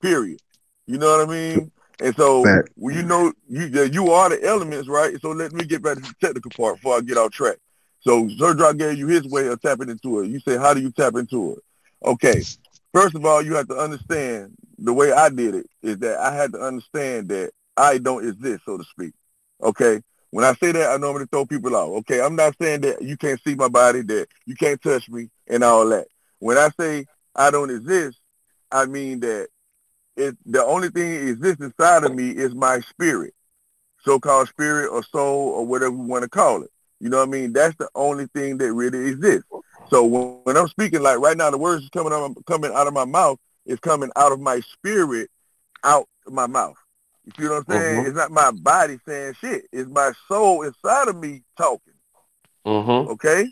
Period. You know what I mean? And so when you know you are the elements, right? So let me get back to the technical part before I get off track. So Zerdrak gave you his way of tapping into it. You say, how do you tap into it? Okay. First of all, you have to understand the way I did it is that I had to understand that I don't exist, so to speak. Okay. When I say that, I normally throw people out. Okay, I'm not saying that you can't see my body, that you can't touch me, and all that. When I say I don't exist, I mean that the only thing that exists inside of me is my spirit, so-called spirit or soul or whatever we want to call it. You know what I mean? That's the only thing that really exists. So when I'm speaking, like right now, the words coming out of my mouth is coming out of my spirit out of my mouth. You see what I'm saying? It's not my body saying shit. It's my soul inside of me talking. Okay?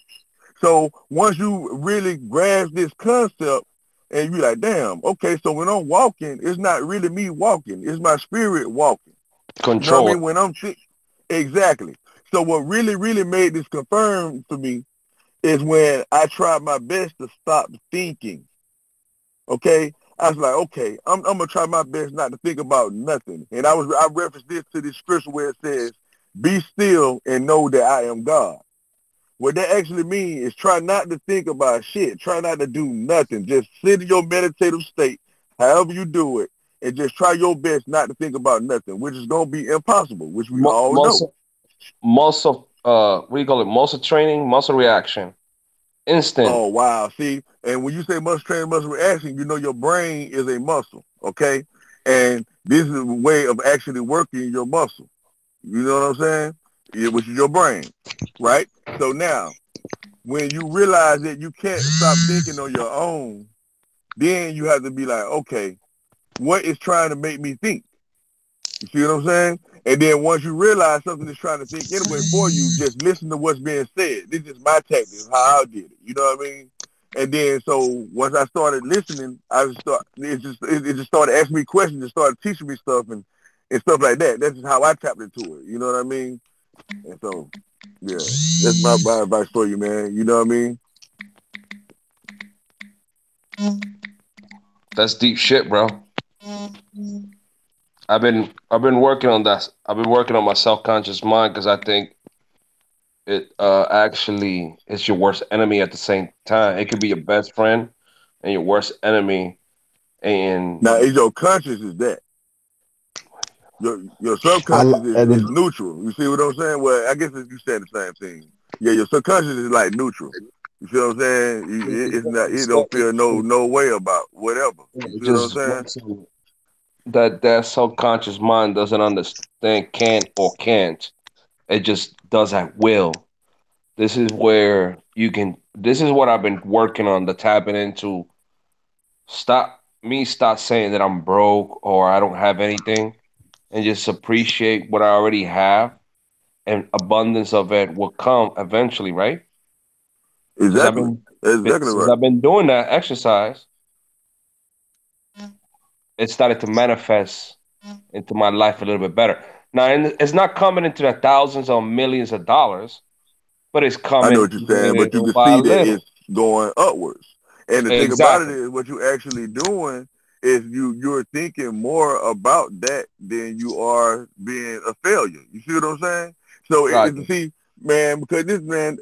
So once you really grasp this concept and you're like, damn, okay, so when I'm walking, it's not really me walking. It's my spirit walking. Control. You know what I mean? When I'm exactly. So what really made this confirmed for me is when I tried my best to stop thinking. Okay? I was like, okay, I'm gonna try my best not to think about nothing. And I referenced this to this scripture where it says, be still and know that I am God. What that actually means is try not to think about shit. Try not to do nothing. Just sit in your meditative state, however you do it, and just try your best not to think about nothing, which is gonna be impossible, which we all know. Muscle, what do you call it? Muscle training, muscle reaction. Instant. Oh, wow. See, and when you say muscle training, muscle reaction, you know your brain is a muscle, okay? And this is a way of actually working your muscle. You know what I'm saying? Which is your brain, right? So now, when you realize that you can't stop thinking on your own, then you have to be like, okay, what is trying to make me think? You see what I'm saying? And then once you realize something is trying to think anyway for you, just listen to what's being said. This is my tactic, how I did it. You know what I mean? And then so once I started listening, it just started asking me questions and started teaching me stuff and stuff like that. That's just how I tapped into it. You know what I mean? And so, yeah, that's my advice for you, man. You know what I mean? That's deep shit, bro. I've been working on that. I've been working on my self-conscious mind because I think it actually it's your worst enemy at the same time. It could be your best friend and your worst enemy. And now, is your conscious is that? Your subconscious is neutral. You see what I'm saying? Well, I guess you said the same thing. Yeah, your subconscious is like neutral. You see what I'm saying? It's not. It don't feel no way about whatever. You see what I'm saying? That subconscious mind doesn't understand can or can't. It just does at will. This is where you can. This is what I've been working on. The tapping into. Stop saying that I'm broke or I don't have anything, and just appreciate what I already have, and abundance of it will come eventually, right? Exactly. Since I've been doing that exercise, it started to manifest into my life a little bit better. Now, and it's not coming into the thousands or millions of dollars, but it's I know coming what you're saying, but you little can by see that little. it's going upwards. And the thing about it Exactly. is, what you actually doing is you're thinking more about that than you are being a failure. You see what I'm saying? So Roger. see, man, because this man,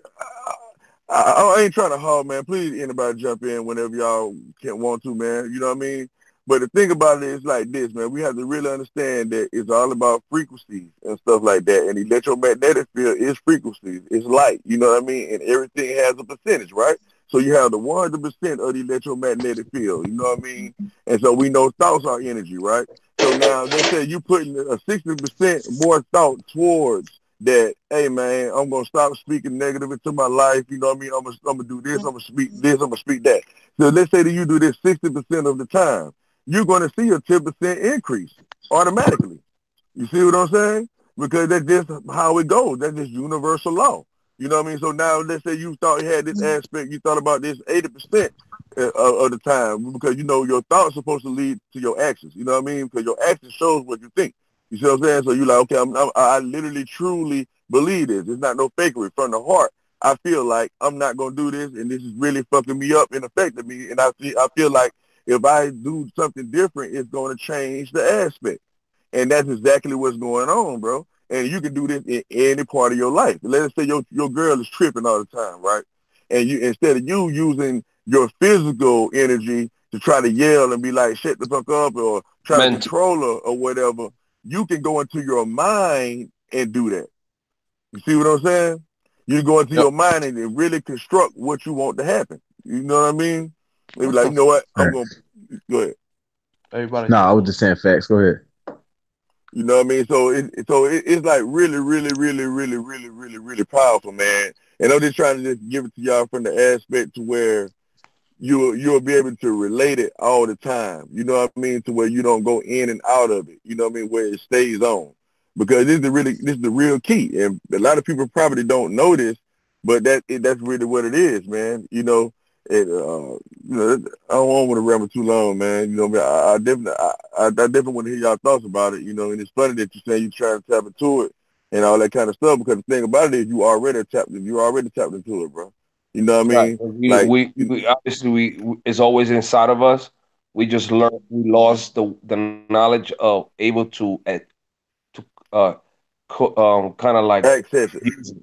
I ain't trying to hog, man. Please, anybody jump in whenever y'all can want to, man. You know what I mean? But the thing about it is like this, man. We have to really understand that it's all about frequencies and stuff like that. And electromagnetic field is frequencies. It's light. You know what I mean? And everything has a percentage, right? So you have the 100% of the electromagnetic field. You know what I mean? And so we know thoughts are energy, right? So now let's say you putting a 60% more thought towards that, hey man, I'm gonna stop speaking negative into my life. You know what I mean? I'm gonna do this. I'm gonna speak this. I'm gonna speak that. So let's say that you do this 60% of the time, you're gonna see a 10% increase automatically. You see what I'm saying? Because that's just how it goes. That's just universal law. You know what I mean? So now let's say you thought you had this aspect, you thought about this 80% of the time, because you know your thoughts are supposed to lead to your actions. You know what I mean? Because your action shows what you think. You see what I'm saying? So you're like, okay, I literally, truly believe this. It's not no fakery. From the heart, I feel like I'm not going to do this, and this is really fucking me up and affecting me. And I feel like if I do something different, it's going to change the aspect. And that's exactly what's going on, bro. And you can do this in any part of your life. Let's say your girl is tripping all the time, right? And you, instead of you using your physical energy to try to yell and be like, shut the fuck up, or try to Mental. control her or whatever, you can go into your mind and do that. You see what I'm saying? You go into Yep. your mind and really construct what you want to happen. You know what I mean? They be What like, the you know what? I'm Facts. going to go ahead. everybody? No, I was just saying facts. Go ahead. You know what I mean? So it's like really, really, really, really, really, really, really powerful, man. And I'm just trying to just give it to y'all from the aspect to where you'll be able to relate it all the time. You know what I mean? To where you don't go in and out of it. You know what I mean? Where it stays on. Because this is the real key. And a lot of people probably don't know this, but that's really what it is, man. You know, I don't want to ramble too long, man. You know, I definitely want to hear y'all thoughts about it. You know, and it's funny that you're saying you're trying to tap into it and all that kind of stuff, because the thing about it is you already tapped into it, bro. You know what I Right. mean? Like, We obviously it's always inside of us. We just learned we lost the knowledge of able to kind of like access it. use it.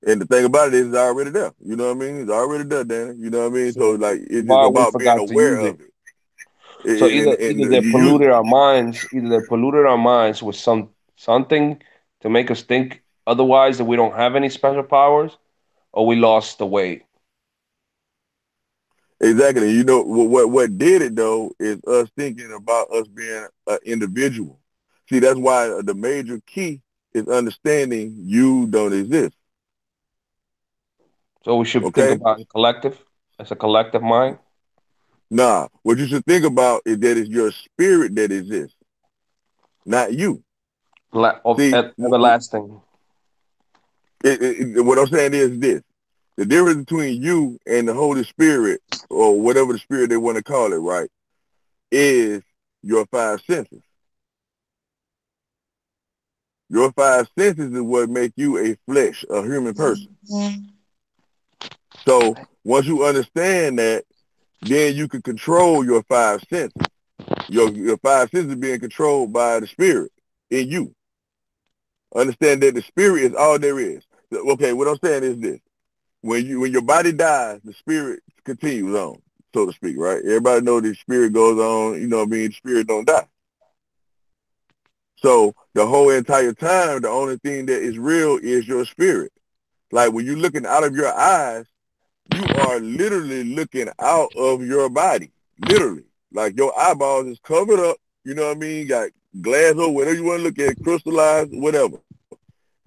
And the thing about it is it's already there. You know what I mean? It's already there, Danny. You know what I mean? So So like it's just why we about being forgot to aware use of it? it. So And either they you use polluted it. our minds, either they polluted our minds with something to make us think otherwise that we don't have any special powers, or we lost the way. Exactly. You know what did it though is us thinking about us being an individual. See, that's why the major key is understanding you don't exist. So we should think Okay? about it collective as a collective mind. Nah. What you should think about is that it's your spirit that exists, not you. Of See, everlasting. what I'm saying is this. The difference between you and the Holy Spirit, or whatever the spirit they want to call it, right, is your five senses. Your five senses is what make you a human person. So once you understand that, then you can control your five senses. Your five senses are being controlled by the spirit in you. Understand that the spirit is all there is. Okay, what I'm saying is this. When your body dies, the spirit continues on, so to speak, right? Everybody knows the spirit goes on, you know what I mean? The spirit don't die. So the whole entire time, the only thing that is real is your spirit. Like when you're looking out of your eyes, you are literally looking out of your body. Literally. Like your eyeballs is covered up, you know what I mean? You got glass or whatever you want to look at, crystallized, whatever.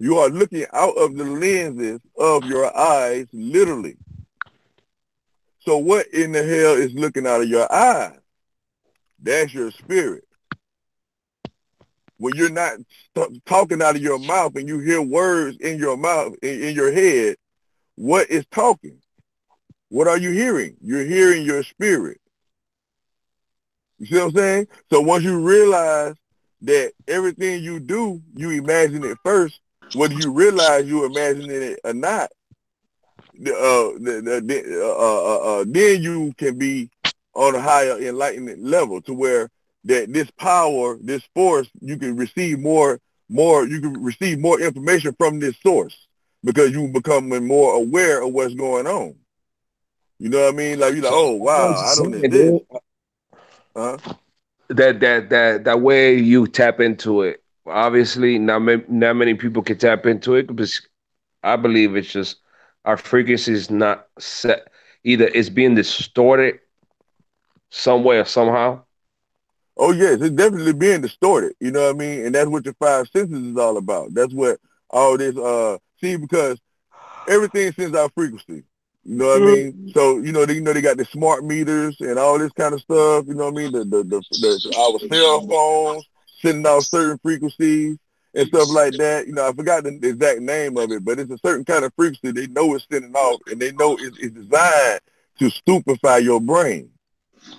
You are looking out of the lenses of your eyes, literally. So what in the hell is looking out of your eyes? That's your spirit. When you're not talking out of your mouth and you hear words in your mouth, in your head, what is talking? What are you hearing? You're hearing your spirit. You see what I'm saying? So once you realize that everything you do, you imagine it first, whether you realize you imagining it or not, then you can be on a higher enlightenment level to where that this power, this force, you can receive more, you can receive more information from this source because you becoming more aware of what's going on. You know what I mean? Like you're like, oh wow, I don't know this. Huh? That way you tap into it. Obviously, not many people can tap into it because I believe it's just our frequency is not set. Either it's being distorted some way or somehow. Oh yes, it's definitely being distorted. You know what I mean? And that's what your five senses is all about. That's what all this see, because everything sends out frequency. You know what I mean? So they got the smart meters and all this kind of stuff. You know what I mean? Our cell phones sending out certain frequencies and stuff like that. You know, I forgot the exact name of it, but it's a certain kind of frequency they know it's sending off, and they know it's designed to stupefy your brain.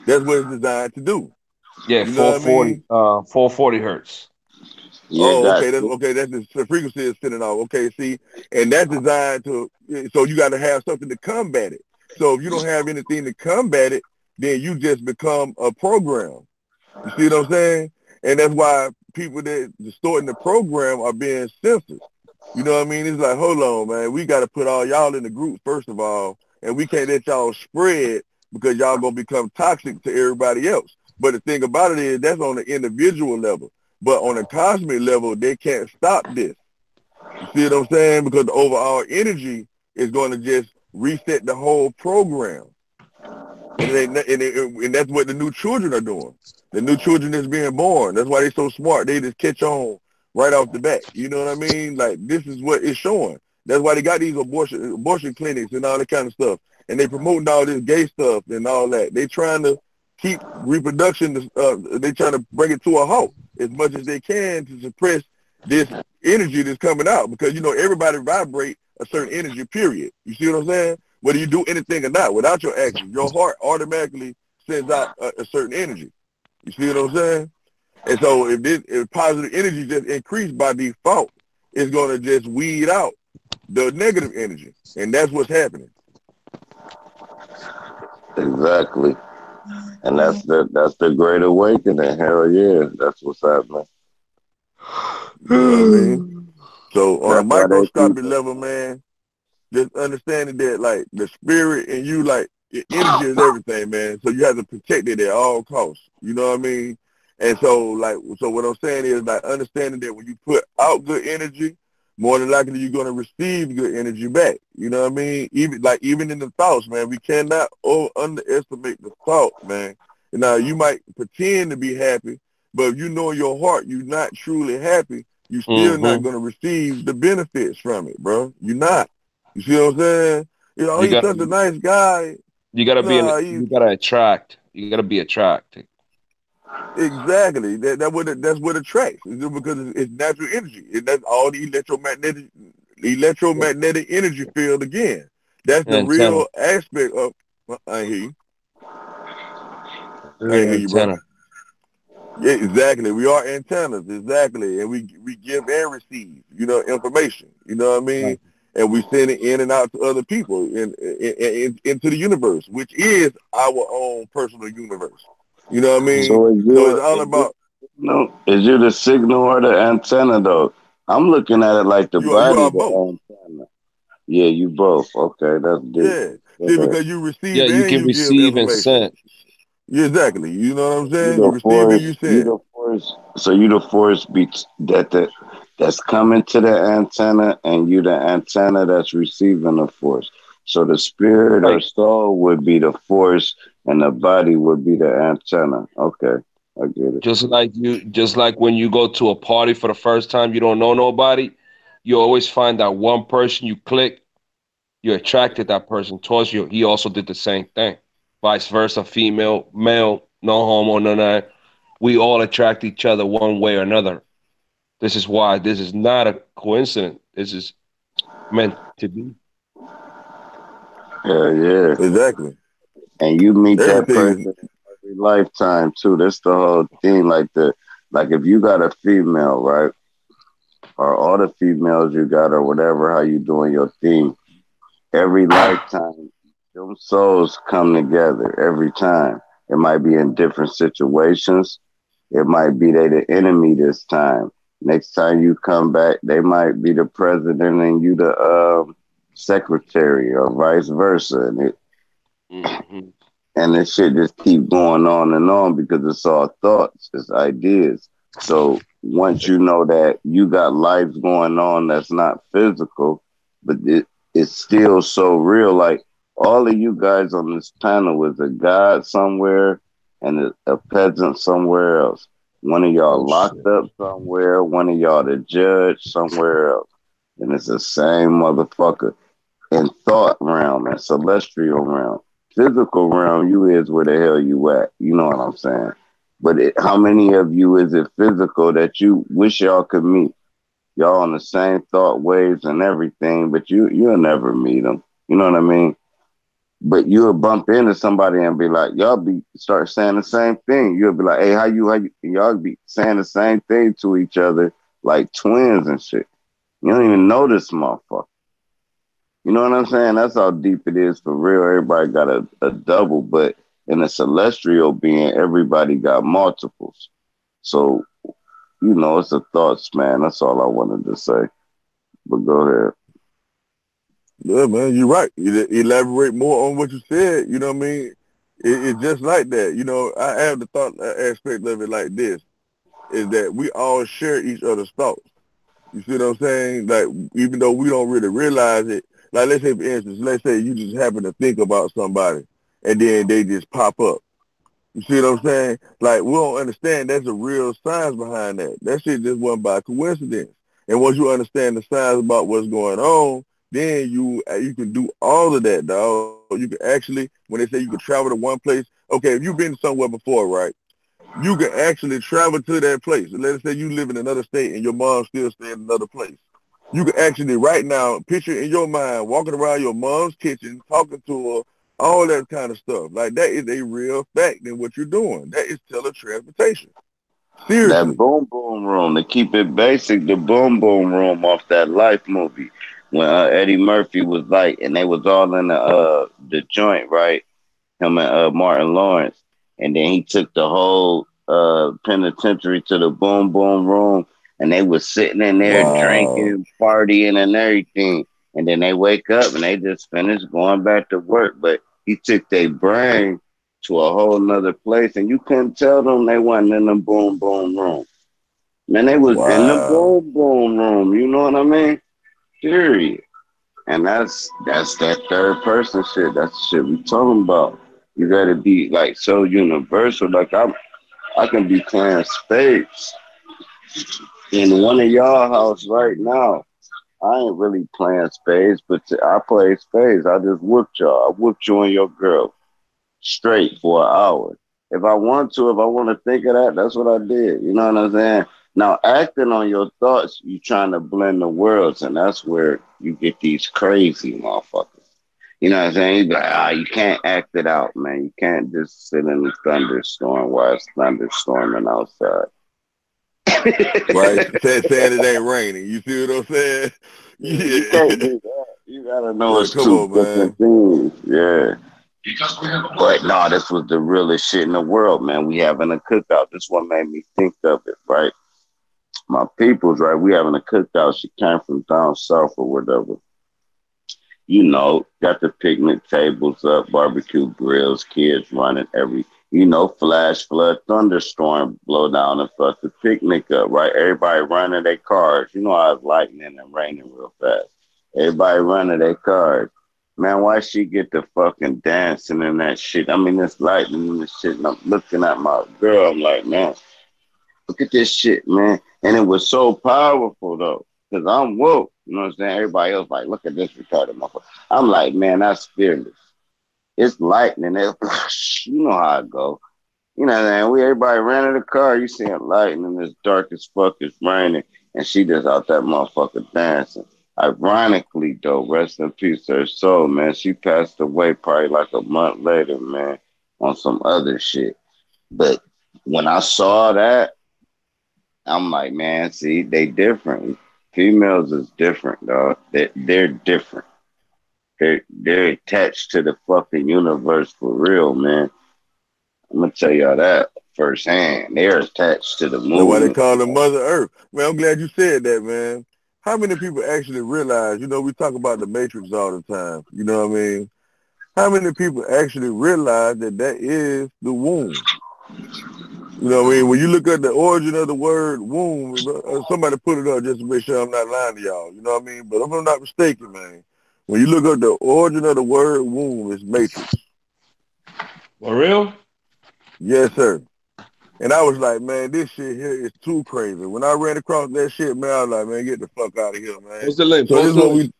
That's what it's designed to do. Yeah, you know 440, 440 hertz. Yeah, That's the frequency is sending off. Okay, see, and that's designed to. So you got to have something to combat it. So if you don't have anything to combat it, then you just become a program. You see what I'm saying? And that's why people that distorting the program are being censored. You know what I mean? It's like, hold on, man, we got to put all y'all in the group first of all, and we can't let y'all spread because y'all gonna become toxic to everybody else. But the thing about it is that's on the individual level. But on a cosmic level, they can't stop this. You see what I'm saying? Because the overall energy is going to just reset the whole program. And that's what the new children are doing. The new children is being born. That's why they're so smart. They just catch on right off the bat. You know what I mean? Like, this is what it's showing. That's why they got these abortion clinics and all that kind of stuff. And they promoting all this gay stuff and all that. They trying to keep reproduction, they trying to bring it to a halt as much as they can to suppress this energy that's coming out, because everybody vibrate a certain energy, period. You see what I'm saying? Whether you do anything or not, without your action, your heart automatically sends out a certain energy. You see what I'm saying? And so if positive energy just increased by default, it's going to just weed out the negative energy, and that's what's happening. Exactly. And that's the great awakening. Hell yeah, that's what's happening. You know what I mean? So on a microscopic level, man, just understanding that like the spirit and you, like, your energy is everything, man. So you have to protect it at all costs. You know what I mean? And so what I'm saying is, like, understanding that when you put out good energy, more than likely you're gonna receive good energy back. You know what I mean? Even in the thoughts, man, we cannot underestimate the thought, man. Now you might pretend to be happy, but if you know in your heart you're not truly happy, you're still not gonna receive the benefits from it, bro. You're not. You see what I'm saying? He's such a nice guy. You gotta you gotta attract. You gotta be attracted. Exactly. That's what attracts. It's just because it's natural energy. That's all the electromagnetic energy field again. That's the real aspect of. I hear you. I hear you, bro. Yeah, exactly. We are antennas, exactly, and we give and receive, information. You know what I mean? And we send it in and out to other people into the universe, which is our own personal universe. You know what I mean? So it's all about. Is you the signal or the antenna, though? I'm looking at it like the body, you are both. Antenna. Yeah, you both. Okay, that's deep. Yeah, see, because you receive. Yeah, you can receive and send. Yeah, exactly. You know what I'm saying? You receive and you send. So you the force that's coming to the antenna, and you the antenna that's receiving the force. So the spirit or soul would be the force, and the body would be the antenna. Okay, I get it. Just like when you go to a party for the first time, you don't know nobody, you always find that one person you click, you attracted that person towards you. He also did the same thing. Vice versa, female, male, no homo, no none. We all attract each other one way or another. This is why this is not a coincidence. This is meant to be. Yeah, exactly. And you meet that person every lifetime too. That's the whole thing. Like if you got a female, right, or all the females you got, or whatever, how you doing your thing. Every lifetime, them souls come together every time. It might be in different situations. It might be they the enemy this time. Next time you come back, they might be the president and you the secretary, or vice versa. Mhm. And this shit just keep going on and on because it's all thoughts, it's ideas. So once you know that you got life going on that's not physical, but it's still so real. Like all of you guys on this panel is a god somewhere and a peasant somewhere else. One of y'all Oh locked shit. up somewhere, one of y'all the judge somewhere else. And it's the same motherfucker in thought realm and celestial realm. Physical realm, you is where the hell you at. You know what I'm saying? But how many of you is it physical that you wish y'all could meet? Y'all on the same thought waves and everything, but you'll never meet them. You know what I mean? But you'll bump into somebody and be like, y'all be start saying the same thing. You'll be like, hey, how you? Y'all be saying the same thing to each other like twins and shit. You don't even know this motherfucker. You know what I'm saying? That's how deep it is for real. Everybody got a double, but in a celestial being, everybody got multiples. So, it's the thoughts, man. That's all I wanted to say. But go ahead. Yeah, man, you're right. Elaborate more on what you said. You know what I mean? It's just like that. I have the thought aspect of it like this: is that we all share each other's thoughts. You see what I'm saying? Like, even though we don't really realize it, like, let's say, for instance, let's say you just happen to think about somebody and then they just pop up. You see what I'm saying? Like, we don't understand there's a real science behind that. That shit just wasn't by coincidence. And once you understand the science about what's going on, then you can do all of that, dog. You can actually, when they say you can travel to one place, okay, if you've been somewhere before, right? You can actually travel to that place. Let's say you live in another state and your mom still stay in another place. You can actually right now picture in your mind walking around your mom's kitchen, talking to her, all that kind of stuff. Like that is a real fact in what you're doing. That is teletransportation. That Seriously. boom boom room, to keep it basic, the boom boom room off that Life movie when Eddie Murphy was like, and they was all in the joint, right? Him and Martin Lawrence, and then he took the whole penitentiary to the boom boom room, and they was sitting in there Wow. drinking, partying, and everything. And then they wake up and they just finished going back to work. But he took their brain to a whole nother place, and you couldn't tell them they wasn't in the boom boom room. Man, they was in the Wow. boom boom room. You know what I mean? Period. And that's that third person shit. That's the shit we talking about. You gotta be like so universal. Like I can be playing spades in one of y'all house right now. I ain't really playing spades, but I play spades. I just whooped y'all. I whooped you and your girl straight for an hour. If I want to, if I want to think of that, that's what I did. You know what I'm saying? Now, acting on your thoughts, you trying to blend the worlds, and that's where you get these crazy motherfuckers. You know what I'm saying? You be like, you can't act it out, man. You can't just sit in the thunderstorm while it's thunderstorming outside. Right. Saying it ain't raining. You see what I'm saying? Yeah, you can't Yeah. do that. You gotta know Yeah, it's come two on, different man. things. Yeah. But no, this was the realest shit in the world, man. We having a cookout. This one made me think of it, right? My people's right. We having a cookout. She came from down south or whatever. Got the picnic tables up, barbecue grills, kids running flash flood, thunderstorm blow down and fuck the picnic up, right? Everybody running their cars. You know how it's lightning and raining real fast. Everybody running their cars. Man, why she get the fucking dancing and that shit? I mean, it's lightning and this shit. And I'm looking at my girl. I'm like, man, look at this shit, man. And it was so powerful though, because I'm woke. You know what I'm saying? Everybody else like, look at this retarded motherfucker. I'm like, man, that's fearless. It's lightning. You know how it go. You know, man, everybody ran in the car. You seeing lightning, it's dark as fuck, it's raining, and she just out that motherfucker dancing. Ironically, though, rest in peace to her soul, man. She passed away probably like a month later, man, on some other shit. But when I saw that, I'm like, man, see, they different. Females is different, dog. They're different. They're attached to the fucking universe for real, man. I'm gonna tell y'all that firsthand. They're attached to the That's why they moon. call them Mother Earth. Man, I'm glad you said that, man. How many people actually realize, we talk about the Matrix all the time, you know what I mean? How many people actually realize that that is the womb? You know what I mean? When you look at the origin of the word womb, somebody put it up just to make sure I'm not lying to y'all, you know what I mean? But if I'm not mistaken, man, when you look at the origin of the word womb, it's Matrix. For real? Yes, sir. And I was like, man, this shit here is too crazy. When I ran across that shit, man, I was like, man, get the fuck out of here, man. What's the link? So this is what we...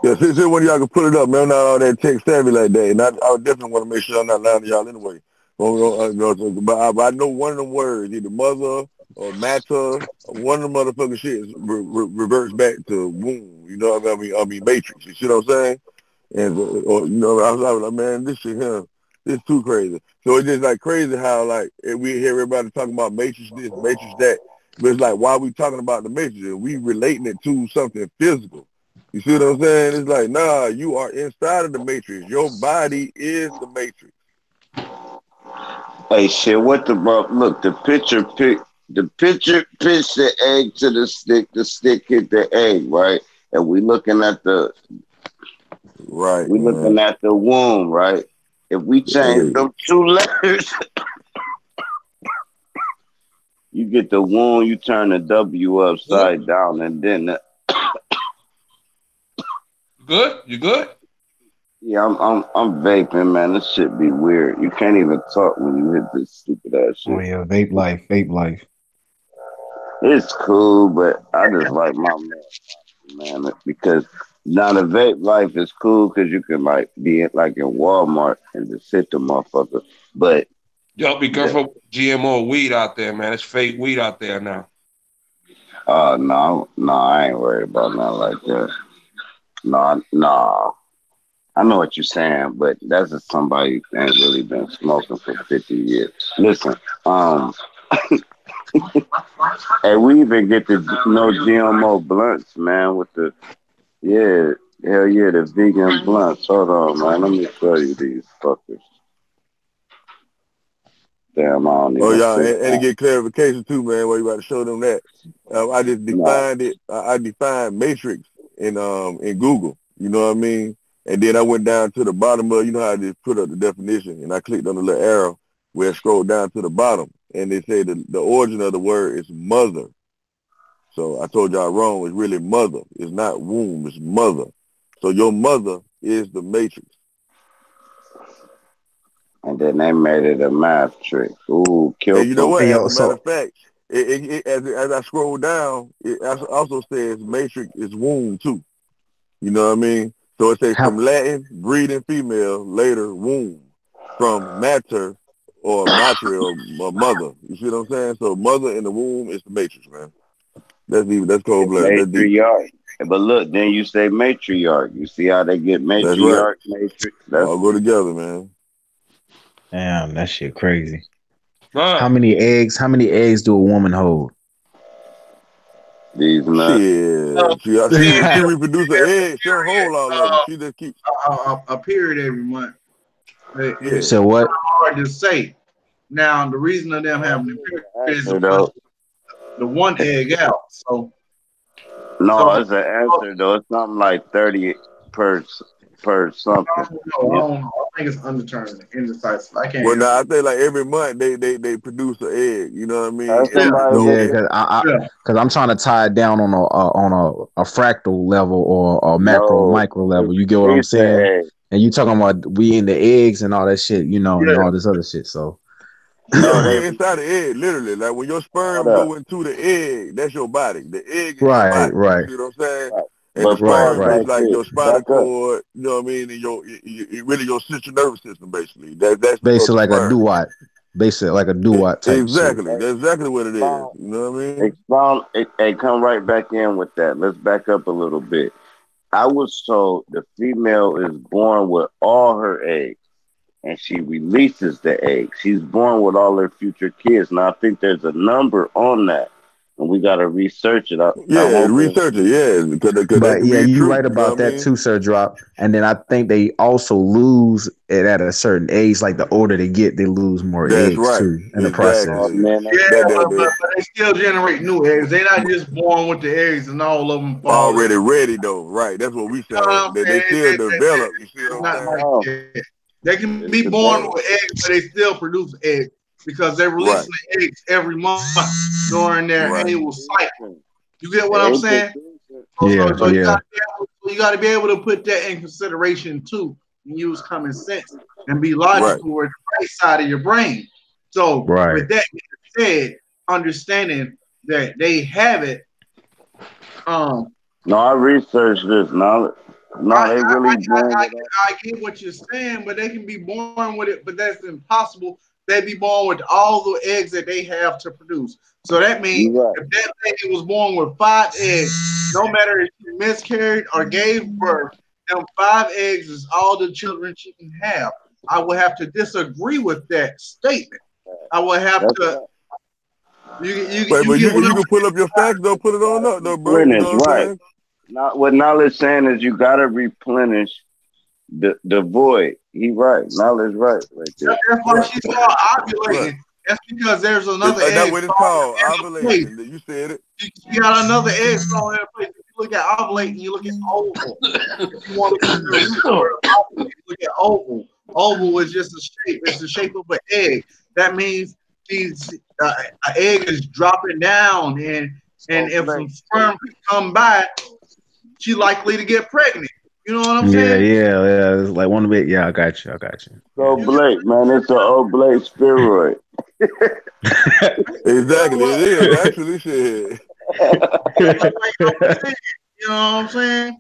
Yeah, this is when y'all can put it up, man. I'm not all that tech savvy like that. And I definitely want to make sure I'm not lying to y'all anyway. But I know one of them words, either mother or matter, one of them motherfucking shit reverts back to womb. You know what I mean? I mean Matrix. You see what I'm saying? And I was like, man, this shit here, this too crazy. So it's just like crazy how like we hear everybody talking about Matrix this, Matrix that, but it's like why we talking about the Matrix? We relating it to something physical. You see what I'm saying? It's like, nah, you are inside of the Matrix. Your body is the Matrix. Hey, shit, what the bro? Look, the pitcher pitched the egg to the stick hit the egg, right? And we looking at the looking at the womb, right? If we change them two letters, you get the womb, you turn the W upside down, and then Good? You good? yeah, I'm vaping, man. This shit be weird. You can't even talk when you hit this stupid ass shit. Oh yeah, vape life. It's cool, but I just like my man, because now the vape life is cool because you can like be like in Walmart and just sit the motherfucker. But Y'all be careful with GMO weed out there, man. It's fake weed out there now. No, I ain't worried about nothing like that. No. I know what you're saying, but that's just somebody who ain't really been smoking for 50 years. Listen, hey, we even get the no GMO blunts, man, with the, hell yeah, the vegan blunts. Hold on, man, let me show you these fuckers. Damn, I don't even And to get clarification too, man, where you about to show them that. I just defined it. I defined Matrix in Google. You know what I mean? And then I went down to the bottom of, you know how I just put up the definition, and I clicked on the little arrow where it scrolled down to the bottom, and they say the origin of the word is mother. So I told y'all wrong. It's really mother. It's not womb. It's mother. So your mother is the Matrix. And then they made it a math trick. Ooh, kill. And you know what? As a matter of fact, as I scroll down, it also says Matrix is womb too. You know what I mean? So it says from Latin, breeding female, later womb, from mater or matri or mother. You see what I'm saying? So mother in the womb is the Matrix, man. That's cold blooded. That's deep. Matriarch. But look, then you say matriarch. You see how they get matriarch, Matrix? That's all go together, man. Damn, that shit crazy. How many eggs do a woman hold? These nuts. She reproduce an egg. She don't hold all of them. She just keeps a period every month. It's so what? hard to say. Now the reason of them having the period is the one egg out. So it's an answer though. It's something like 30 per something. I think it's undetermined, indecisive. I can't. Well, now I think like every month they produce an egg. You know what I mean? Because I'm trying to tie it down on a fractal level or a micro level. You get what I'm saying? And you talking about we in the eggs and all that shit, and all this other shit. So they inside the egg, literally. Like when your sperm go into the egg, that's your body. The egg is your body. Right. You see what I'm saying? Right. And the sperm is like your spinal cord, you know what I mean? And really your central nervous system, basically. That's basically like a doo-wop. Basically like a doo-wop type Exactly. shit. That's exactly what it is. You know what I mean? Expound. Hey, come right back in with that. Let's back up a little bit. I was told the female is born with all her eggs. and she releases the egg. She's born with all her future kids. Now, I think there's a number on that, and we got to research it. Yeah, research it. Yeah, because that could be you're true. right You know about what I that mean? too, Sir Drop. And then I think they also lose it at a certain age. Like the older they get, they lose more That's eggs right. too in the process. Oh, Exactly. man, Yeah, but they still generate new eggs. They're not just born with the eggs and all of them fall. Already ready though, right? That's what we saying. They still develop. You see what I'm saying? Like they can be born with eggs, but they still produce eggs because they're releasing the eggs every month during their annual cycle. You get what I'm saying? So you got to be able to put that in consideration too, and use common sense and be logical with the right side of your brain. So with that being said, understanding that they have it. No, I researched this. No, they really. I get what you're saying, but they can be born with it, but that's impossible. They'd be born with all the eggs that they have to produce. So that means if that lady was born with 5 eggs, no matter if she miscarried or gave birth, them 5 eggs is all the children she can have. I would have to disagree with that statement. I would have to. You can pull up your facts, though. Put it on up, though, bro. You know what Now, what Knowledge saying is you gotta replenish the void. He right. Knowledge right there. That's why she's called ovulating. That's because there's another egg. That's what it's called, ovulation. You said it. You got another egg falling in place. If you look at ovulating, you look at oval. If you want to look at oval. Oval is just a shape. It's the shape of an egg. That means an egg is dropping down, and if some sperm come by, she's likely to get pregnant. You know what I'm saying? Yeah. It's like one bit. Yeah, I got you. So Blake, man, it's an Oblate spheroid. Exactly, it is actually shit. You know what I'm saying?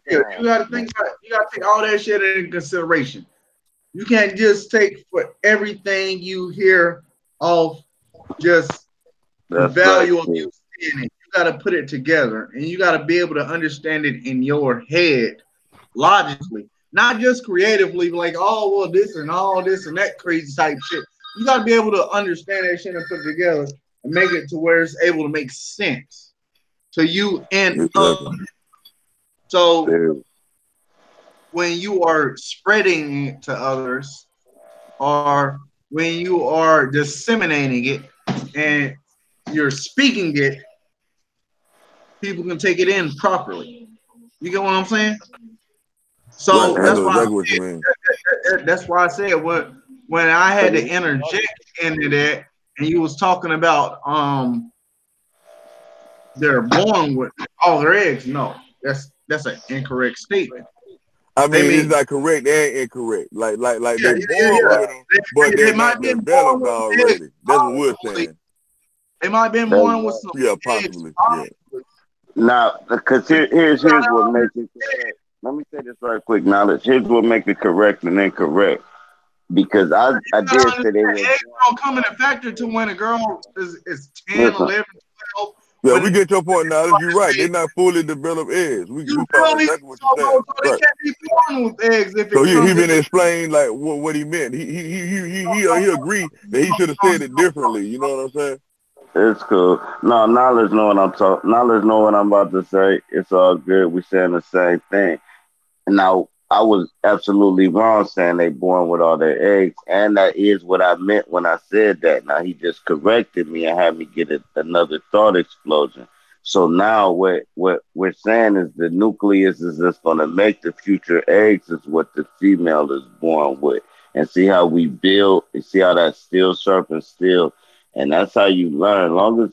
You gotta think about it. You gotta take all that shit into consideration. You can't just take for everything you hear off just the value of you seeing it. You gotta put it together, and you gotta be able to understand it in your head logically, not just creatively, like, oh well, this and all this and that crazy type shit. You gotta be able to understand that shit and put it together and make it to where it's able to make sense to you and others. So when you are spreading it to others, or when you are disseminating it and you're speaking it, people can take it in properly. You get what I'm saying? So that's why I said when I had to interject into that, and you was talking about they're born with all their eggs. No, that's an incorrect statement. I mean, it's not correct and incorrect. Like they're born with them, but they're not developed already. That's what we're saying. They might have been born with some possibly. Now, because here's what makes it correct. Let me say this right quick, Knowledge. Here's what makes it correct and incorrect. Because I did say they were. Eggs don't come in a factor to when a girl is 10, 11, 12. Yeah, we get your point now. You're right. They're not fully developed eggs. We follow exactly what you're saying. They can't be born with eggs if so he been explained like what he meant. He agreed that he should have said it differently. You know what I'm saying? It's cool. No, Knowledge know what I'm talking. Knowledge know what I'm about to say. It's all good. We saying the same thing. Now, I was absolutely wrong saying they born with all their eggs, and that is what I meant when I said that. Now he just corrected me and had me get another thought explosion. So now what we're saying is the nucleus is just going to make the future eggs is what the female is born with, and see how we build, and see how that steel sharpens steel, and that's how you learn. Long as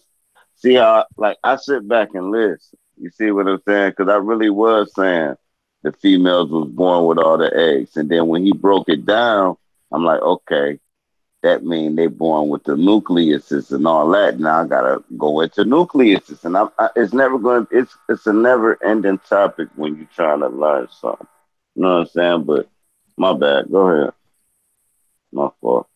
see how like I sit back and listen. You see what I'm saying? Because I really was saying the females was born with all the eggs. And then when he broke it down, I'm like, okay, that means they born with the nucleuses and all that. Now I gotta go into nucleuses, and it's never going. It's a never ending topic when you're trying to learn something. You know what I'm saying? But my bad. Go ahead. My fault.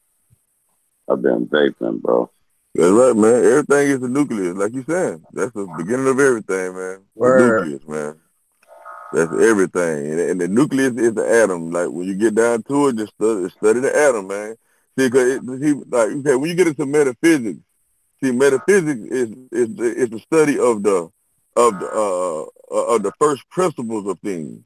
I've been vaping, bro. That's right, man. Everything is the nucleus, like you said. That's the beginning of everything, man. The nucleus, man. That's everything. And the nucleus is the atom. Like when you get down to it, just study the atom, man. See, like okay, when you get into metaphysics, see, metaphysics is the study of the first principles of things.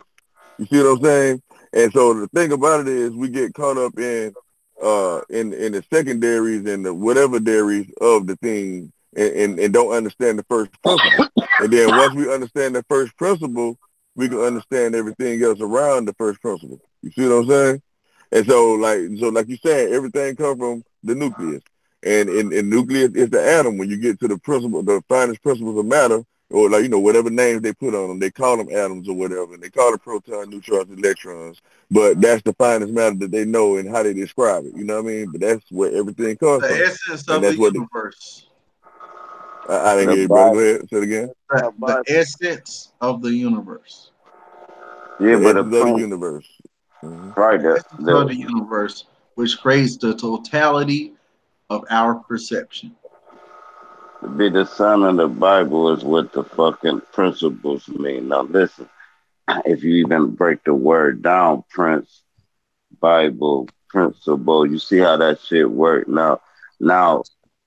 You see what I'm saying? And so the thing about it is we get caught up in the secondaries and the whatever daries of the thing and don't understand the first principle. And then once we understand the first principle, we can understand everything else around the first principle. You see what I'm saying? And so like you said, everything comes from the nucleus. And nucleus is the atom. When you get to the principle, the finest principles of matter, or like, whatever names they put on them, they call them atoms or whatever, and they call it protons, neutrons, electrons. But that's the finest matter that they know and how they describe it. You know what I mean? But that's where everything comes The from. essence of the universe. I didn't hear you, brother. Go ahead. Say it again. The essence of the universe. Yeah, but of the universe. Right. The essence of the universe, which creates the totality of our perception. To be the son of the Bible is what the fucking principles mean. Now listen, if you even break the word down, Prince, Bible, principle, you see how that shit work. Now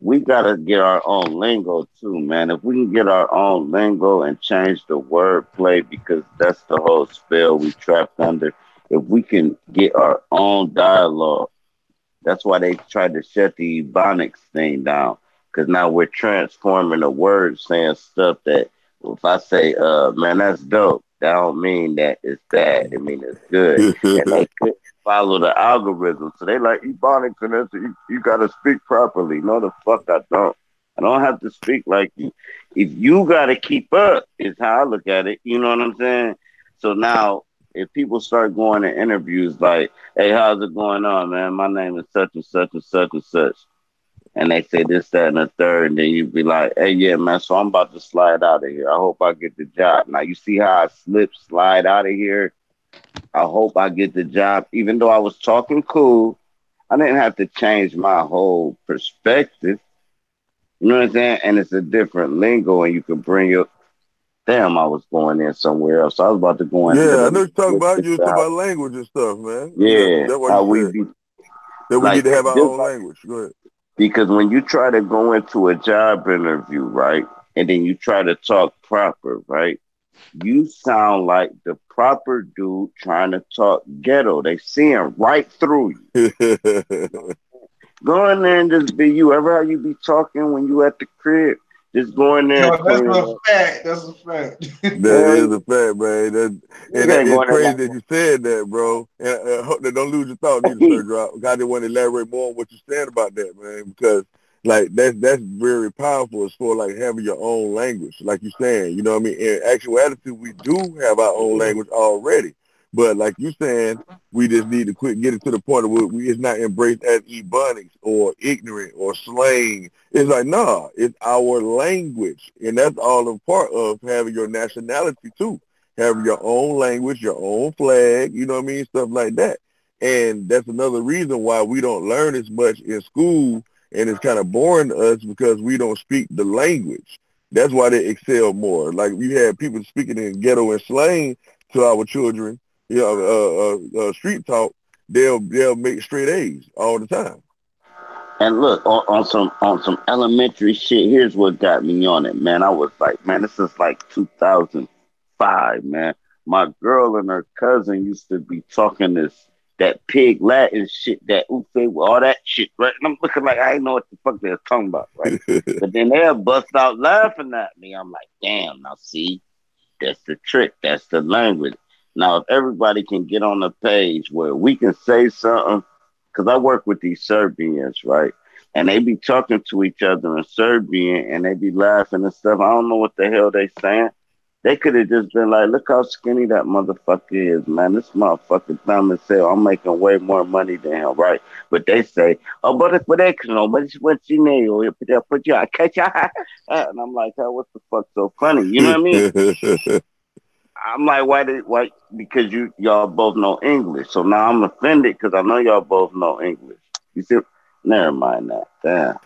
we gotta get our own lingo too, man. If we can get our own lingo and change the wordplay, because that's the whole spell we trapped under. If we can get our own dialogue, that's why they tried to shut the Ebonics thing down. Because now we're transforming the words, saying stuff that, if I say, man, that's dope, that don't mean that it's bad. It means it's good. And they couldn't follow the algorithm. So they like, Ebonics, and you got to speak properly. No, the fuck I don't. I don't have to speak like you. If you got to keep up, is how I look at it. You know what I'm saying? So now, if people start going to interviews like, hey, how's it going on, man? My name is such and such and such and such. And they say this, that, and the third. And then you'd be like, hey, yeah, man, so I'm about to slide out of here. I hope I get the job. Now, you see how I slide out of here? I hope I get the job. Even though I was talking cool, I didn't have to change my whole perspective. You know what I'm saying? And it's a different lingo, and you can bring your... Damn, I was going in somewhere else. I was about to go in. Yeah, I know you're talking about. You were talking about language and stuff, man. Yeah, that's what you said. That we need to have our own language. Go ahead. Because when you try to go into a job interview, right, and then you try to talk proper, right, you sound like the proper dude trying to talk ghetto. They seeing right through you. Go in there and just be you. Ever how you be talking when you at the crib? Just go in there. That's a fact. That's a fact. That is a fact, man. It's crazy that you said that, bro. And hope that don't lose your thought either, Sir Drop. I just want to elaborate more on what you're saying about that, man, because like that's very powerful as for like having your own language, like you're saying. You know what I mean? In actuality, we do have our own language already. But like you saying, we just need to quit getting to the point where it's not embraced as ebonics or ignorant or slang. It's like, nah, it's our language. And that's all a part of having your nationality too. Having your own language, your own flag, you know what I mean? Stuff like that. And that's another reason why we don't learn as much in school, and it's kind of boring to us because we don't speak the language. That's why they excel more. Like you have people speaking in ghetto and slang to our children, street talk, they'll make straight A's all the time. And look, on some elementary shit, here's what got me on it, man. I was like, man, this is like 2005, man. My girl and her cousin used to be talking that pig Latin shit, that oofe, all that shit, right? And I'm looking like I didn't know what the fuck they were talking about, right? But then they'll bust out laughing at me. I'm like, damn, now see, that's the trick. That's the language. Now, if everybody can get on a page where we can say something, because I work with these Serbians, right? And they be talking to each other in Serbian, and they be laughing and stuff. I don't know what the hell they saying. They could have just been like, look how skinny that motherfucker is, man. This motherfucker dumb as hell. I'm making way more money than him, right? But they say, oh, but it's what you know, but it's what you need. Put you out, catch your eye. And I'm like, oh, what the fuck so funny? You know what I mean? I'm like, why? Because y'all both know English. So now I'm offended because I know y'all both know English. You see? Never mind that. Damn.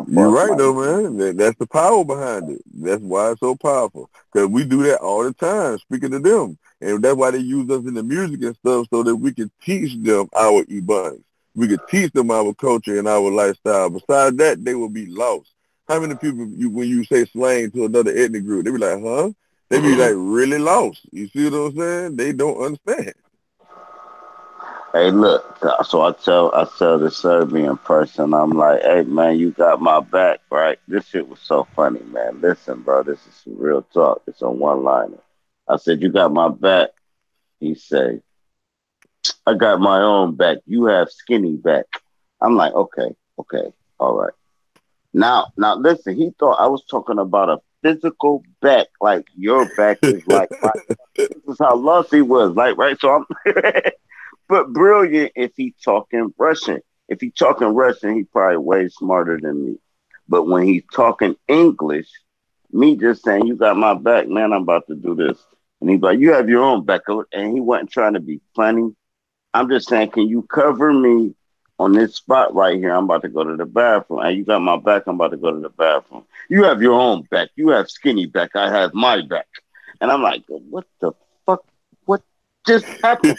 You're right, though, man. That's the power behind it. That's why it's so powerful. Because we do that all the time, speaking to them. And that's why they use us in the music and stuff so that we can teach them our Ebonics. We could teach them our culture and our lifestyle. Besides that, they will be lost. How many people, when you say slang to another ethnic group, they be like, huh? They be like really lost. You see what I'm saying? They don't understand. Hey, look. So I tell the Serbian person, I'm like, hey man, you got my back, right? This shit was so funny, man. Listen, bro, this is some real talk. It's a one-liner. I said, you got my back. He say, I got my own back. You have skinny back. I'm like, okay, all right. Now, listen. He thought I was talking about a physical back, like your back is like my. This is how lost he was, like right. So I'm, but brilliant if he talking Russian. If he talking Russian, he probably way smarter than me. But when he's talking English, me just saying, "You got my back, man. I'm about to do this," and he's like, "You have your own back," and he wasn't trying to be funny. I'm just saying, can you cover me on this spot right here? I'm about to go to the bathroom. And you got my back, I'm about to go to the bathroom. You have your own back. You have skinny back. I have my back. And I'm like, what the fuck? What just happened?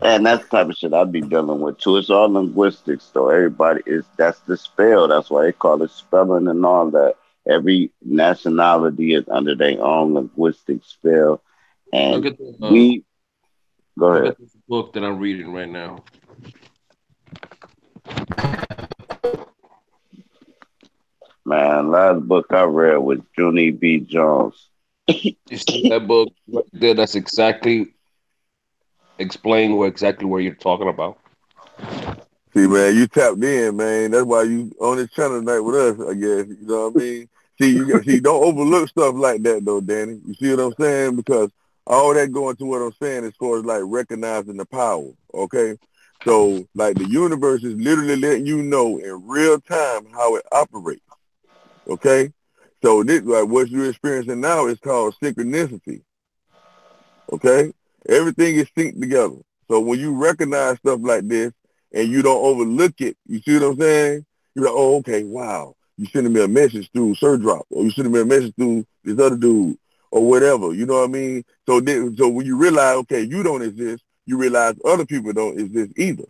And that's the type of shit I'd be dealing with too. It's all linguistics though. That's the spell. That's why they call it spelling and all that. Every nationality is under their own linguistic spell. Look And at the we go look ahead. at this book that I'm reading right now. Man, last book I read was Junie B. Jones. You see that book right there? That's exactly explain exactly what you're talking about. See, man, you tapped in, man. That's why you on this channel tonight with us, I guess. You know what I mean? See, don't overlook stuff like that, though, Danny. You see what I'm saying? Because all that going to what I'm saying as far as, like, recognizing the power, okay? So, like, the universe is literally letting you know in real time how it operates, okay? So, this, like, what you're experiencing now is called synchronicity, okay? Everything is synced together. So, when you recognize stuff like this, and you don't overlook it, you see what I'm saying? You're like, oh, okay, wow. You sending me a message through Sir Drop, or you sending me a message through this other dude, or whatever. You know what I mean? So when you realize, okay, you don't exist, you realize other people don't exist either,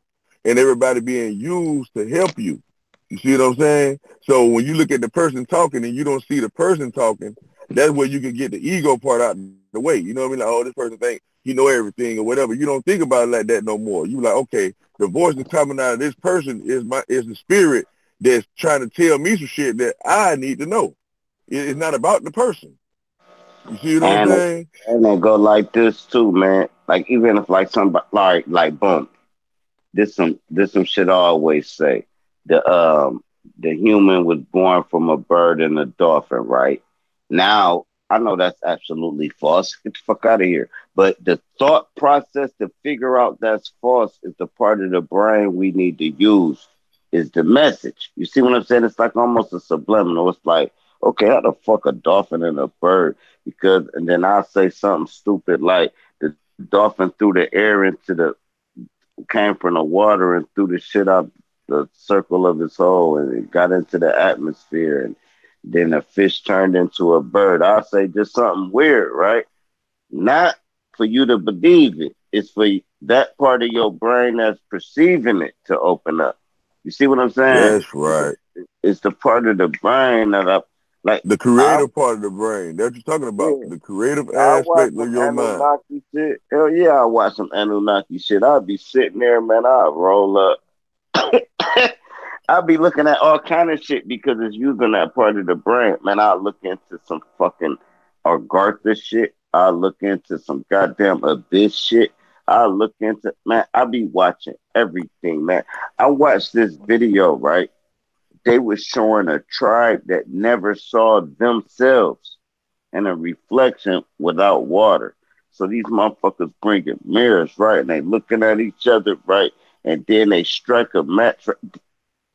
and everybody being used to help you. You see what I'm saying? So when you look at the person talking and you don't see the person talking, that's where you can get the ego part out the way. You know what I mean? Like, oh, this person think he know everything or whatever. You don't think about it like that no more. You like, okay, the voice that's coming out of this person is the spirit that's trying to tell me some shit that I need to know. It's not about the person. You see what I'm And saying? and they go like this too, man. Like even if like somebody like boom, this some shit I always say. The human was born from a bird and a dolphin, right? Now I know that's absolutely false. Get the fuck out of here. But the thought process to figure out that's false is the part of the brain we need to use. Is the message. You see what I'm saying? It's like almost a subliminal. It's like, okay, how the fuck a dolphin and a bird? Because and then I'll say something stupid like the dolphin threw the air into the came from the water and threw the shit out the circle of his hole and it got into the atmosphere and then a fish turned into a bird. I'll say just something weird, right? Not for you to believe it. It's for that part of your brain that's perceiving it to open up. You see what I'm saying? That's right. It's the part of the brain that I like. The I creative part of the brain. That's what you're talking about. yeah, The creative I watch aspect of some your mind. Anunnaki shit. Hell yeah, I watch some Anunnaki shit. I'd be sitting there, man. I'd roll up. I'll be looking at all kind of shit because it's using that part of the brain. Man, I'll look into some fucking Agartha shit. I'll look into some goddamn Abyss shit. I'll look into, man, I'll be watching everything, man. I watched this video, right? They were showing a tribe that never saw themselves in a reflection without water. So these motherfuckers bringing mirrors, right? And they looking at each other, right? And then they strike a match.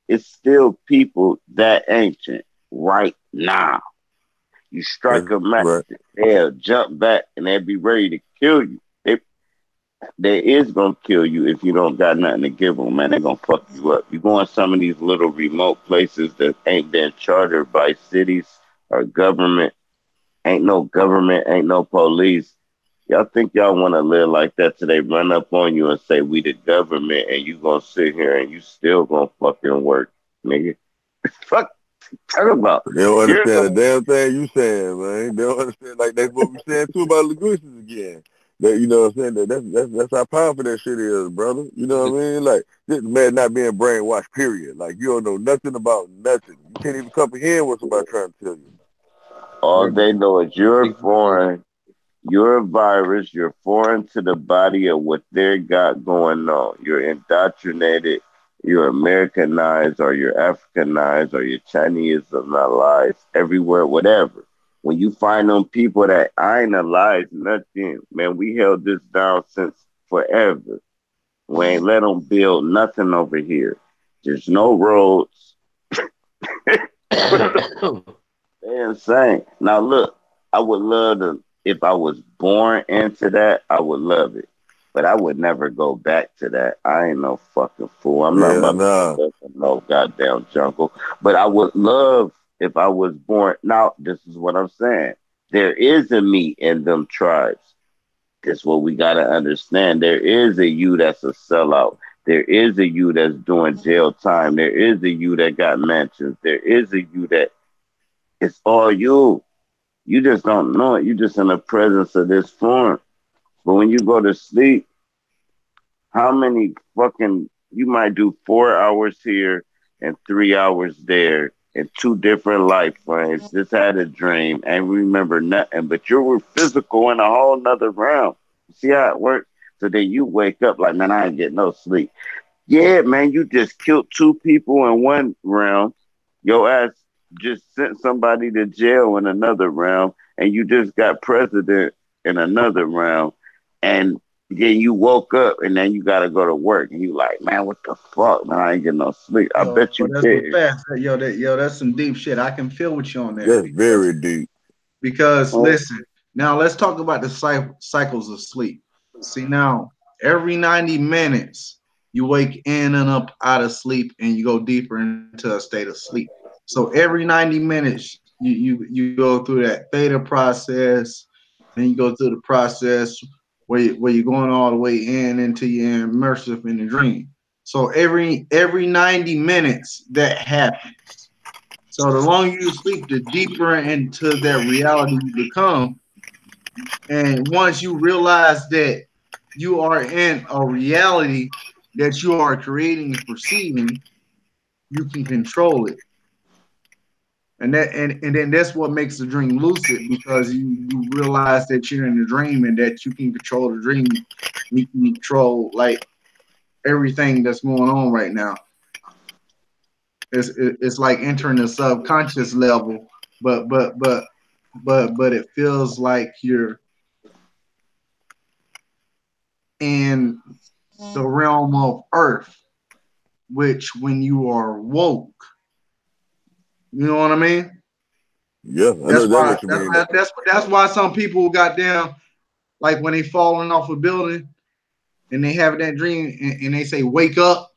It's still people that ancient right now. You strike That's a match, right. they'll jump back and they'll be ready to kill you. They is gonna kill you if you don't got nothing to give them, man. They're gonna fuck you up. You go in some of these little remote places that ain't been chartered by cities or government, Ain't no government, ain't no police. Y'all think y'all want to live like that till they run up on you and say we the government and you gonna sit here and you still gonna fucking work, nigga. Fuck, talk about. They don't understand the damn thing you saying, man. They don't understand, like, that's what we saying too about linguistics again. That, you know what I'm saying? That's how powerful that shit is, brother. You know what I mean? Like, this man not being brainwashed, period. Like, you don't know nothing about nothing. You can't even comprehend what somebody trying to tell you. All they know is you're foreign. You're a virus. You're foreign to the body of what they got going on. You're indoctrinated. You're Americanized, or you're Africanized, or you're Chinese-alive, everywhere, whatever. When you find them people that ain't alive, nothing, man, we held this down since forever. We ain't let them build nothing over here. There's no roads. They're insane. Now, look, I would love to, if I was born into that, I would love it. But I would never go back to that. I ain't no fucking fool. I'm not about to live in no goddamn jungle. But I would love if I was born. Now, this is what I'm saying. There is a me in them tribes. That's what we got to understand. There is a you that's a sellout. There is a you that's doing jail time. There is a you that got mansions. There is a you that it's all you. You just don't know it. You just in the presence of this form. But when you go to sleep, how many fucking, you might do 4 hours here and 3 hours there in 2 different life frames. Just had a dream and remember nothing, but you were physical in a whole nother realm. See how it works? So then you wake up like, man, I ain't getting no sleep. Yeah, man, you just killed 2 people in one realm. Your ass just sent somebody to jail in another realm, and you just got president in another realm. And then you woke up and then you got to go to work and you like, man, what the fuck, man? I ain't getting no sleep. I bet you did. That's some deep shit. I can feel with you on that. That's very deep. Because listen, now let's talk about the cycles of sleep. See, now every 90 minutes you wake in and up out of sleep and you go deeper into a state of sleep. So every 90 minutes you go through that theta process, and you go through the process where you're going all the way into your immersive in the dream. So every 90 minutes that happens. So the longer you sleep, the deeper into that reality you become. And once you realize that you are in a reality that you are creating and perceiving, you can control it. And then that's what makes the dream lucid, because you realize that you're in the dream and that you can control the dream. You can control like everything that's going on right now. It's like entering the subconscious level, but it feels like you're in the realm of earth, which when you are woke, you know what I mean? Yeah, I know what you mean. That's why some people got down, like when they falling off a building and they have that dream and they say wake up,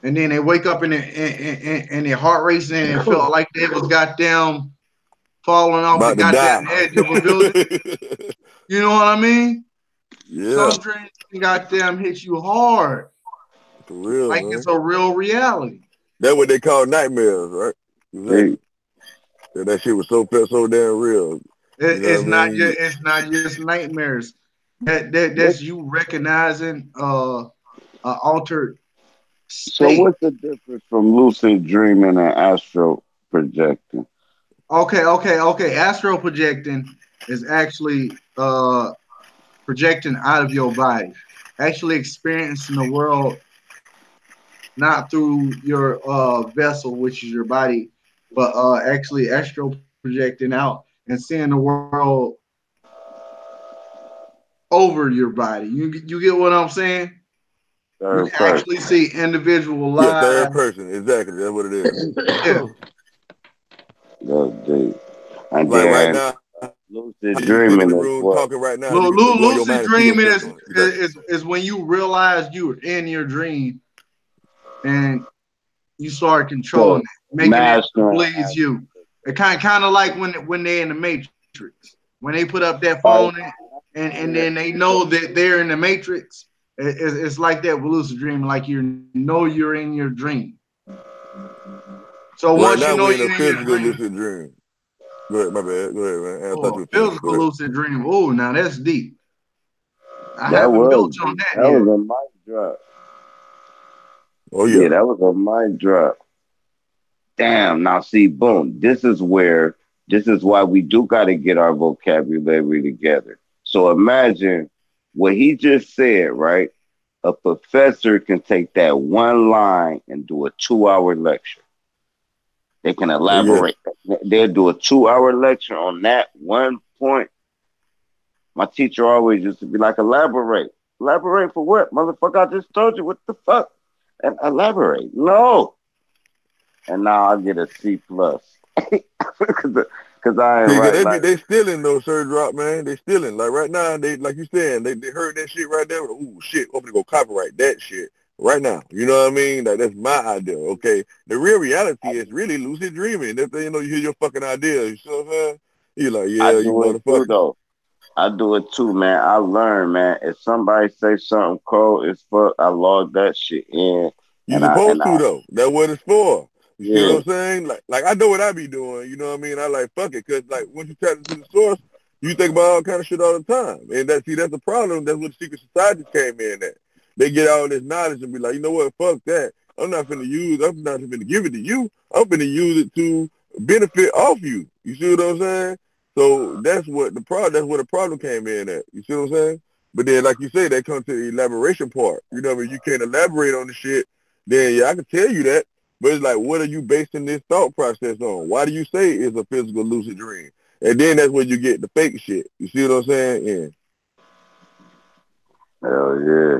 and then they wake up and their heart racing and it felt like they was goddamn falling off the goddamn edge of a building. You know what I mean? Yeah. Some dreams goddamn hit you hard. For real, like man. It's a real reality. That's what they call nightmares, right? Exactly. That shit was so damn real. It's not just nightmares. That's you recognizing altered state. So what's the difference from lucid dreaming and astral projecting? Okay. Astral projecting is actually projecting out of your body, actually experiencing the world not through your vessel, which is your body, but actually astral projecting out and seeing the world over your body. You get what I'm saying? You actually see individual lives. Yeah, third person. Exactly. That's what it is. Yeah. And like right now, lucid dreaming is what? Talking right now. Lucid dreaming is when you realize you're in your dream and you start controlling it, making it please you. It kind of like when they're in the Matrix. When they put up that phone and then they know that they're in the matrix, it's like that with lucid dreaming, like you know you're in your dream. So once you know you're in your dream, lucid dream. Go ahead, my bad. Go ahead, man. I thought you physical lucid dream. Oh, now that's deep. I haven't built on that yet. That was a mic drop. Oh yeah, that was a mic drop. Damn. Now see, boom. This is why we do got to get our vocabulary together. So imagine what he just said, right? A professor can take that one line and do a 2-hour lecture. They can elaborate. They'll do a 2-hour lecture on that one point. My teacher always used to be like, elaborate. Elaborate for what? Motherfucker, I just told you. What the fuck? And elaborate. No. And now I get a C+. Because I ain't right. They stealing those Sir Drop, man. They stealing. Like right now, they like you saying, they heard that shit right there. Ooh, shit. I'm gonna go copyright that shit right now. You know what I mean? Like that's my idea. Okay. The real reality is really lucid dreaming. If you hear your fucking idea, you see what I'm saying? You're like, yeah, you motherfucker. I do it too, man. I learn, man. If somebody say something cold as fuck, I log that shit in. You supposed to though. That's what it's for. You see what I'm saying? Like I know what I be doing. You know what I mean? I like fuck it, cause like once you tap into the source, you think about all kind of shit all the time, and that's the problem. That's what secret societies came in at. They get all this knowledge and be like, you know what? Fuck that. I'm not finna give it to you. I'm finna use it to benefit off you. You see what I'm saying? So that's what the problem came in at. You see what I'm saying? But then, like you say, that comes to the elaboration part. You know what I mean? You can't elaborate on the shit. Then yeah, I can tell you that. But it's like, what are you basing this thought process on? Why do you say it's a physical lucid dream? And then that's when you get the fake shit. You see what I'm saying? Yeah. Hell yeah.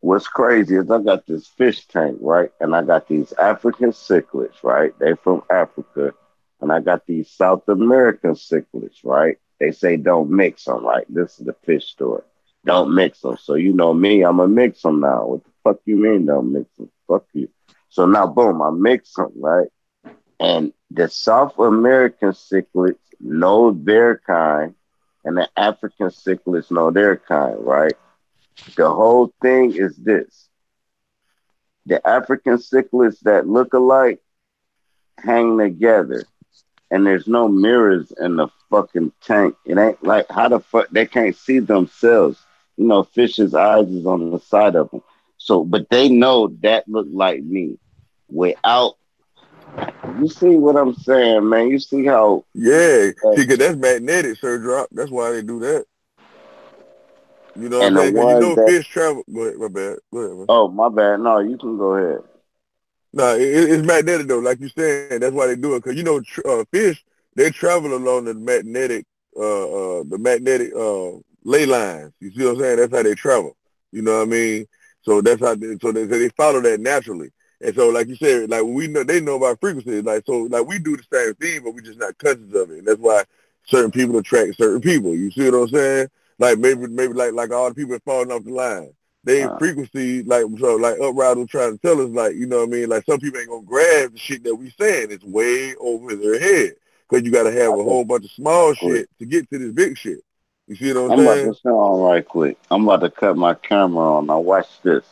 What's crazy is I got this fish tank, right? And I got these African cichlids, right? They from Africa. And I got these South American cichlids, right? They say don't mix them, right? This is the fish store. Don't mix them. So you know me, I'm going to mix them now. What the fuck you mean don't mix them? Fuck you. So now, boom, I mix them, right? And the South American cichlids know their kind, and the African cichlids know their kind, right? The whole thing is this. The African cichlids that look alike hang together, and there's no mirrors in the fucking tank. It ain't like how the fuck they can't see themselves. You know, fish's eyes is on the side of them. So, but they know that look like me. Without, you see what I'm saying, man? You see how? Yeah, because that's magnetic, Sir Drop. That's why they do that. You know what I'm saying? You know fish travel. Go ahead, my bad. Go ahead, man. Oh, my bad. No, you can go ahead. No, it's magnetic though, like you saying. That's why they do it, because you know fish, they travel along the magnetic ley lines. You see what I'm saying? That's how they travel. You know what I mean? So that's how they follow that naturally. And so, like you said, like we know, they know about frequencies. Like so, like we do the same thing, but we just not conscious of it. And that's why certain people attract certain people. You see what I'm saying? Like maybe like all the people falling off the line. They frequency, like Upright was trying to tell us, like, you know what I mean? Like some people ain't gonna grab the shit that we saying. It's way over their head. Because you gotta have a whole bunch of small shit to get to this big shit. You see what I'm saying? I'm about to show on right quick. I'm about to cut my camera on. Now watch this.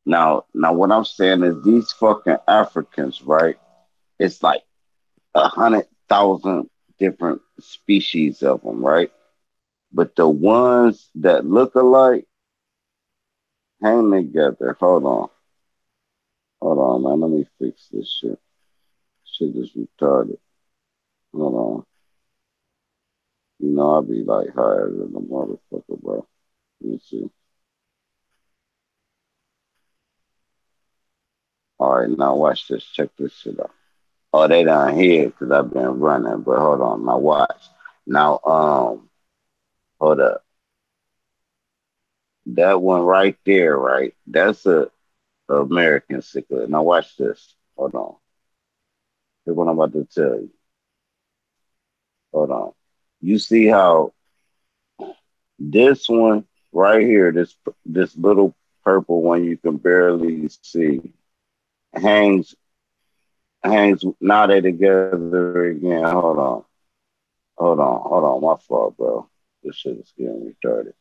Now what I'm saying is these fucking Africans, right? It's like 100,000 different species of them, right? But the ones that look alike hang together. Hold on, man. Let me fix this shit. Shit is retarded. Hold on. You know, I'll be like higher than a motherfucker, bro. Let me see. All right, now watch this. Check this shit out. Oh, they down here because I've been running. But hold on. Now watch. Now, hold up. That one right there, right? That's a American cichlid. Now watch this. Hold on. Here's what I'm about to tell you. Hold on. You see how this one right here, this little purple one you can barely see, hangs now they together again. Hold on. Hold on. My fault, bro. This shit is getting retarded.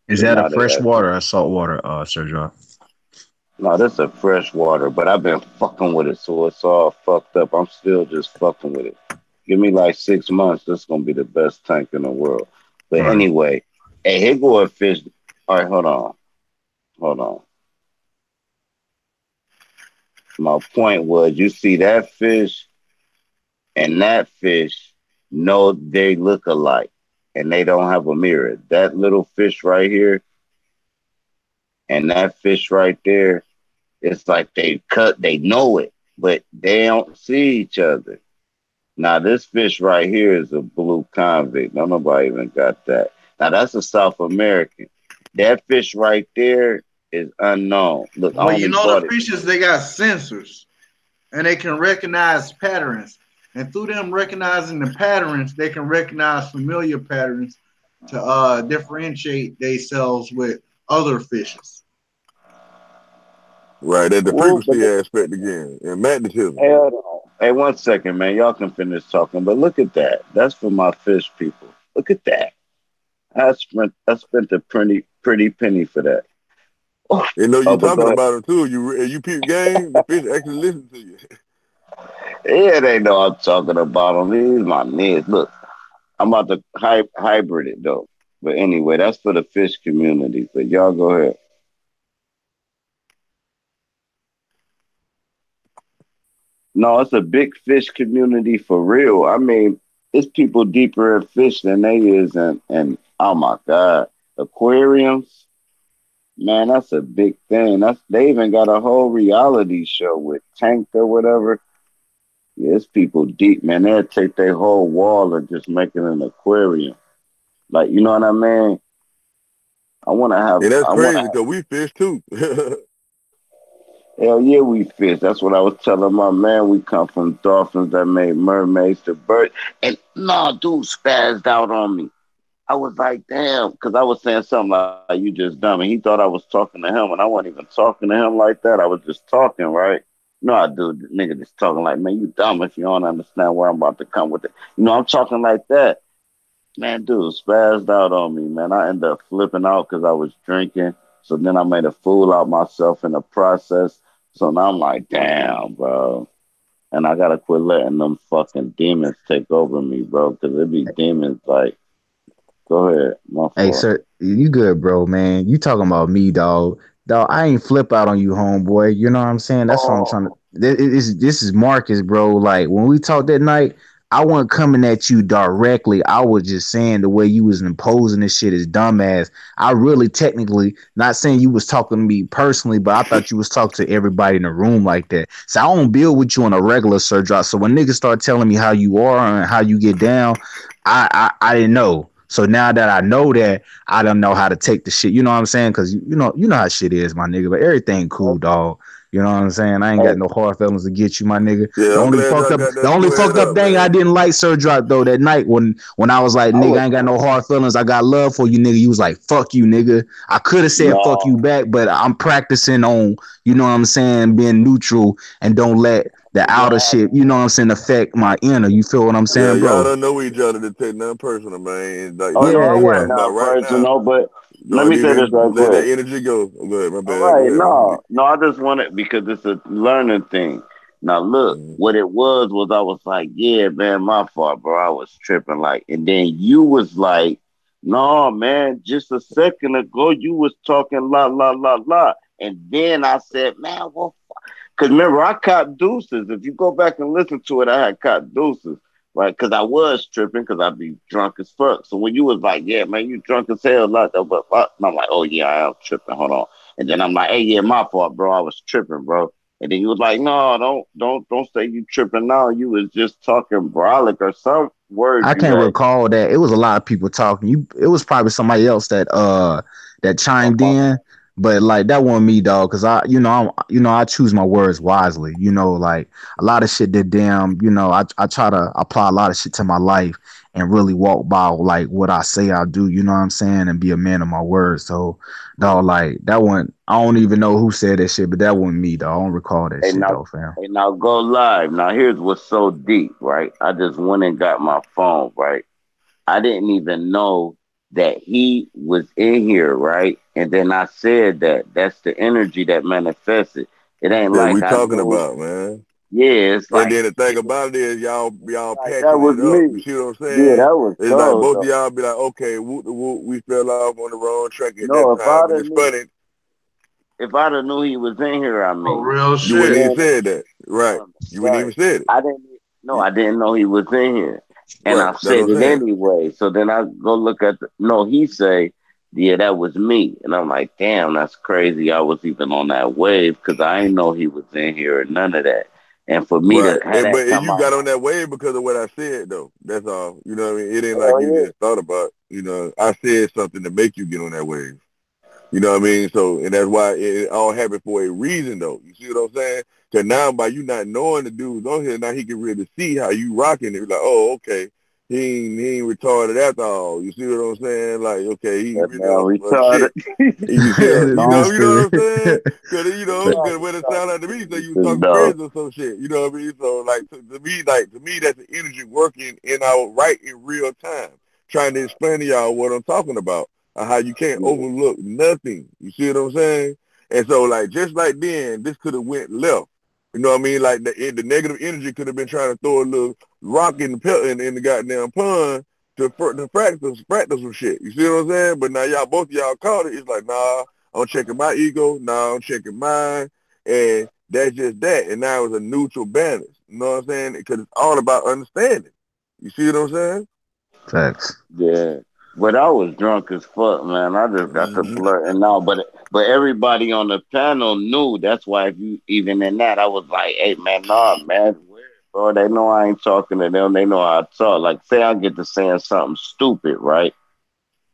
Is that a freshwater or saltwater, Sir? No, this is a fresh water, but I've been fucking with it, so it's all fucked up. I'm still just fucking with it. Give me like 6 months. This is gonna be the best tank in the world. But anyway, hey, here go a fish. All right, hold on. My point was, you see that fish and that fish, know they look alike, and they don't have a mirror. That little fish right here and that fish right there, it's like they know it, but they don't see each other. Now, this fish right here is a blue convict. No, nobody even got that. Now, that's a South American. That fish right there is unknown. Look, well, you know the fishes, they got sensors, and they can recognize patterns. And through them recognizing the patterns, they can recognize familiar patterns to differentiate themselves with other fishes. Right, at the frequency aspect again, and magnetism. Hey, 1 second, man. Y'all can finish talking, but look at that. That's for my fish people. Look at that. I spent a pretty penny for that. You know, you're talking about them too. You peep game, the fish actually listen to you. Yeah, they know I'm talking about them. These my niggas. Look, I'm about to hybrid it though. But anyway, that's for the fish community. But y'all go ahead. No, it's a big fish community for real. I mean, it's people deeper in fish than they is, and oh my god, aquariums, man, that's a big thing. They even got a whole reality show with Tank or whatever. Yeah, it's people deep, man. They'll take their whole wall and just make it an aquarium. Like, you know what I mean? I want to have. And that's crazy because we fish too. Hell yeah, we fish. That's what I was telling my man. We come from dolphins that made mermaids to birds. And no, dude spazzed out on me. I was like, damn, because I was saying something like, you just dumb. And he thought I was talking to him, and I wasn't even talking to him like that. I was just talking, right? No, I do. The nigga just talking like, man, you dumb if you don't understand where I'm about to come with it. You know, I'm talking like that. Man, dude spazzed out on me, man. I ended up flipping out because I was drinking. So then I made a fool out myself in the process. So now I'm like, damn, bro. And I got to quit letting them fucking demons take over me, bro, because it be demons like, go ahead. Hey, sir, you good, bro, man. You talking about me, dog. Dog, I ain't flip out on you, homeboy. You know what I'm saying? That's what I'm trying to. This is Marcus, bro. Like, when we talked that night, I wasn't coming at you directly. I was just saying the way you was imposing this shit is dumbass. I really technically not saying you was talking to me personally, but I thought you was talking to everybody in the room like that. So I don't build with you on a regular Sir Drop. So when niggas start telling me how you are and how you get down, I didn't know. So now that I know that, I don't know how to take the shit. You know what I'm saying? Because you know how shit is, my nigga. But everything cool, dog. You know what I'm saying? I ain't got no hard feelings to get you, my nigga. Yeah, the only fucked up thing I didn't like Sir Drop though that night when I was like, nigga, I ain't got no hard feelings. I got love for you, nigga. You was like, fuck you, nigga. I could have said fuck you back, but I'm practicing on, you know what I'm saying, being neutral and don't let the outer shit, you know what I'm saying, affect my inner. You feel what I'm saying, bro? Y'all don't know each other to take nothing personal, man. Like, personal, but let me say this right quick. Let that energy go. Go ahead, my bad. Right, no, I just want it because it's a learning thing. Now, look, what it was I was like, yeah, man, my fault, bro. I was tripping, like, and then you was like, no, man, just a second ago you was talking la la la la, and then I said, man, well, because remember I caught deuces. If you go back and listen to it, I had caught deuces. Right, because I was tripping because I'd be drunk as fuck. So when you was like, yeah, man, you drunk as hell, like that, but I'm like, oh yeah, I am tripping. Hold on. And then I'm like, hey, yeah, my fault, bro. I was tripping, bro. And then you was like, no, don't say you tripping now. You was just talking brolic or some word. I can't recall that. It was a lot of people talking. It was probably somebody else that chimed in. But like that wasn't me, dog, because I choose my words wisely. Like a lot of shit that damn, I try to apply a lot of shit to my life and really walk by like what I say I do, you know what I'm saying, and be a man of my word. So, dog, like that one, I don't even know who said that shit, but that wasn't me, dog. I don't recall that shit, though, fam. Hey, now go live. Now here's what's so deep, right? I just went and got my phone, right? I didn't even know that he was in here, right? And then I said that that's the energy that manifested. It ain't that like we I talking know. about, man. Yeah, it's And like then the thing about it is y'all like that patching was it up. You me. see what I'm Yeah, saying? that was It's like cold both of though. y'all be like, okay, whoop the whoop, we fell off on the wrong track at No, that if I'd time. And have it's knew, funny, if I'd have knew he was in here, I Oh, mean, real you but wouldn't shit. even then said that. Right. You wouldn't right, even said it. I didn't. No, I didn't know he was in here, and Right. I That's what said I'm it saying. anyway. So then I go look at the. No, he say, yeah, that was me, and I'm like, damn, that's crazy. I was even on that wave because I didn't know he was in here or none of that. And for me to Right. have that But come you out got my on that wave because of what I said though. That's all. You know what I mean? It ain't like hell you yeah, just thought about, I said something to make you get on that wave. You know what I mean? So, and that's why it all happened for a reason, though. You see what I'm saying? Because now, by you not knowing the dudes on here, now he can really see how you rocking it. Like, oh, okay, he ain't retarded after all. You see what I'm saying? Like, okay, he that really man on some other retarded. shit. You see, No, This you know what I'm stupid. saying? Because he not because when it sounded like to me, so you was retarded. talking No, crazy or some shit. You know what I mean? So, like, to me, that's the energy working in our right in real time, trying to explain to y'all what I'm talking about. How you can't yeah, overlook nothing. You see what I'm saying? And so, like, just like then, this could have went left. You know what I mean? Like, the negative energy could have been trying to throw a little rock in the goddamn pond to practice some shit. You see what I'm saying? But now both of y'all caught it. It's like, nah, I'm checking my ego. Nah, I'm checking mine. And that's just that. And now it's a neutral balance. You know what I'm saying? Because it's all about understanding. You see what I'm saying? Facts. yeah. But I was drunk as fuck, man. I just got to Mm-hmm. blurting out. But everybody on the panel knew. That's why if you even in that, I was like, hey man, nah, man, weird, bro. They know I ain't talking to them. They know how I talk. Like, say I get to saying something stupid, right?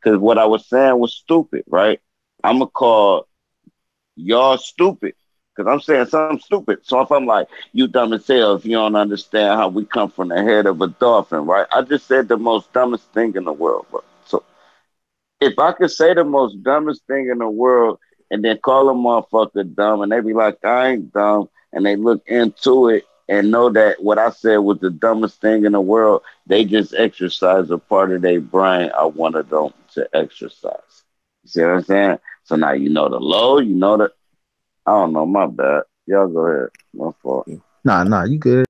Because what I was saying was stupid, right? I'ma call y'all stupid. Because I'm saying something stupid. So if I'm like, you dumb as hell if you don't understand how we come from the head of a dolphin, right? I just said the most dumbest thing in the world, bro. So if I could say the most dumbest thing in the world and then call a motherfucker dumb and they be like, I ain't dumb, and they look into it and know that what I said was the dumbest thing in the world, they just exercise a part of their brain I wanted them to exercise. You see what I'm saying? So now you know the low, you know the I don't know, my bad. Y'all go ahead. My fault. Nah, you good.